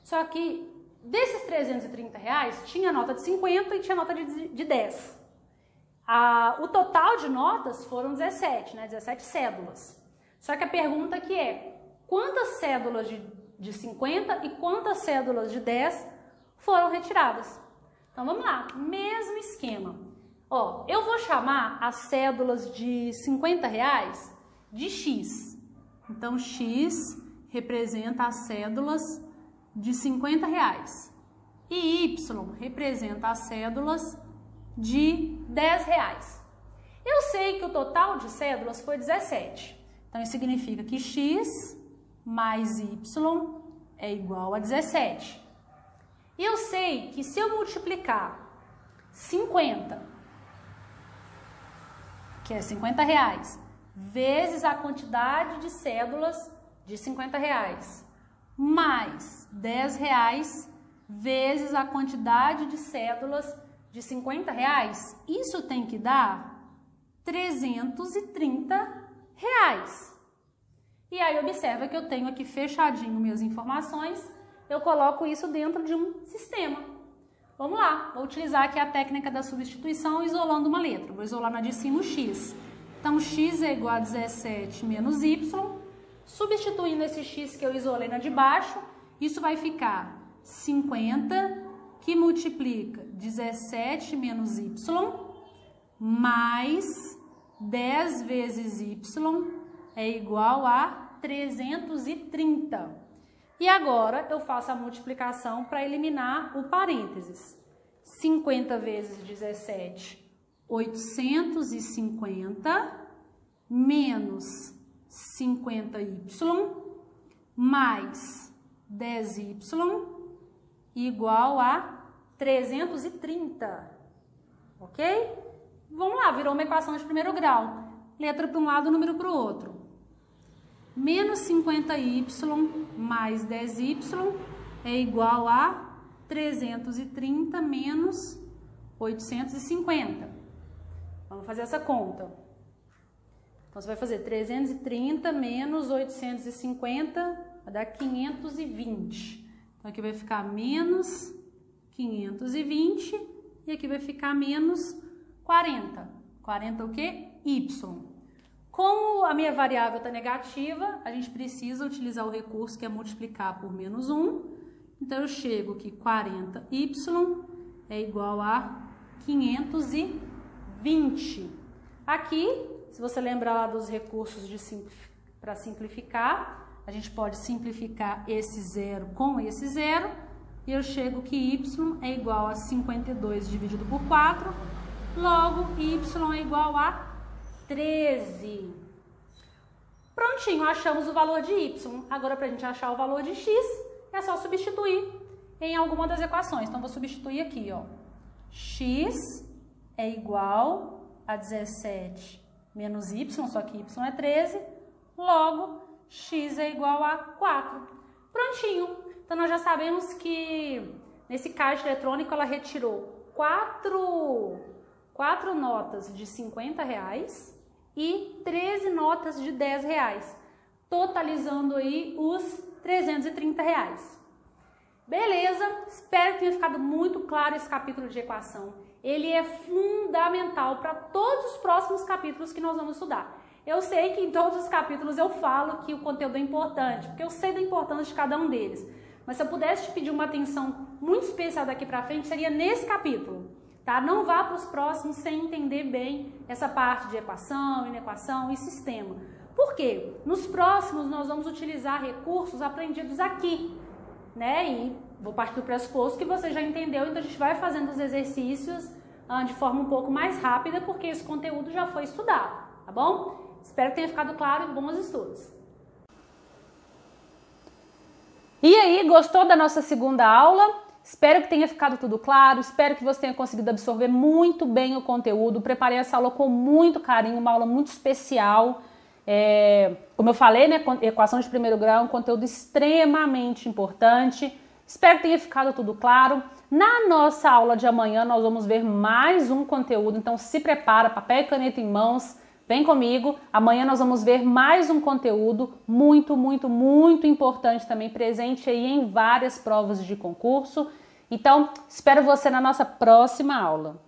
A: Só que desses R$330 tinha nota de 50 e tinha nota de 10. O total de notas foram 17, né? 17 cédulas. Só que a pergunta aqui é: quantas cédulas de 50 e quantas cédulas de 10 foram retiradas? Então vamos lá, mesmo esquema. Ó, eu vou chamar as cédulas de R$50 de X. Então X representa as cédulas de R$50 e Y representa as cédulas de R$10. Eu sei que o total de cédulas foi 17. Então isso significa que X mais Y é igual a 17. E eu sei que se eu multiplicar 50, que é R$50, vezes a quantidade de cédulas de R$50, mais R$10 vezes a quantidade de cédulas de R$50, isso tem que dar R$330. E aí observa que eu tenho aqui fechadinho minhas informações, eu coloco isso dentro de um sistema. Vamos lá, vou utilizar aqui a técnica da substituição isolando uma letra. Vou isolar na de cima o X. Então, X é igual a 17 menos Y. Substituindo esse X que eu isolei na de baixo, isso vai ficar 50, que multiplica 17 menos Y, mais 10 vezes Y é igual a 330. E agora eu faço a multiplicação para eliminar o parênteses. 50 vezes 17, 850, menos 50y, mais 10y, igual a 330. Ok? Vamos lá, virou uma equação de primeiro grau. Letra para um lado, número para o outro. Menos 50y mais 10y é igual a 330 menos 850. Vamos fazer essa conta. Então, você vai fazer 330 menos 850, vai dar 520. Então, aqui vai ficar menos 520 e aqui vai ficar menos 40. 40 o quê? Y. Como a minha variável está negativa, a gente precisa utilizar o recurso que é multiplicar por menos 1. Então, eu chego que 40y é igual a 520. Aqui, se você lembrar lá dos recursos para simplificar, a gente pode simplificar esse zero com esse zero. E eu chego que y é igual a 52 dividido por 4. Logo, y é igual a 13. Prontinho, achamos o valor de y. Agora, para a gente achar o valor de x, é só substituir em alguma das equações. Então, vou substituir aqui, ó. X é igual a 17 menos y, só que y é 13. Logo, x é igual a 4. Prontinho. Então, nós já sabemos que nesse caixa eletrônico ela retirou 4 notas de R$50 e 13 notas de R$10, totalizando aí os R$ 330. Beleza? Espero que tenha ficado muito claro esse capítulo de equação. Ele é fundamental para todos os próximos capítulos que nós vamos estudar. Eu sei que em todos os capítulos eu falo que o conteúdo é importante, porque eu sei da importância de cada um deles. Mas se eu pudesse te pedir uma atenção muito especial daqui para frente, seria nesse capítulo, tá? Não vá para os próximos sem entender bem essa parte de equação, inequação e sistema. Por quê? Nos próximos nós vamos utilizar recursos aprendidos aqui, né? E vou partir do pressuposto que você já entendeu, então a gente vai fazendo os exercícios de forma um pouco mais rápida, porque esse conteúdo já foi estudado, tá bom? Espero que tenha ficado claro e bons estudos. E aí, gostou da nossa segunda aula? Espero que tenha ficado tudo claro, espero que você tenha conseguido absorver muito bem o conteúdo. Preparei essa aula com muito carinho, uma aula muito especial. Como eu falei, né, equação de primeiro grau é um conteúdo extremamente importante. Espero que tenha ficado tudo claro. Na nossa aula de amanhã nós vamos ver mais um conteúdo, então se prepara, papel e caneta em mãos. Vem comigo, amanhã nós vamos ver mais um conteúdo muito, muito, muito importante também, presente aí em várias provas de concurso. Então, espero você na nossa próxima aula.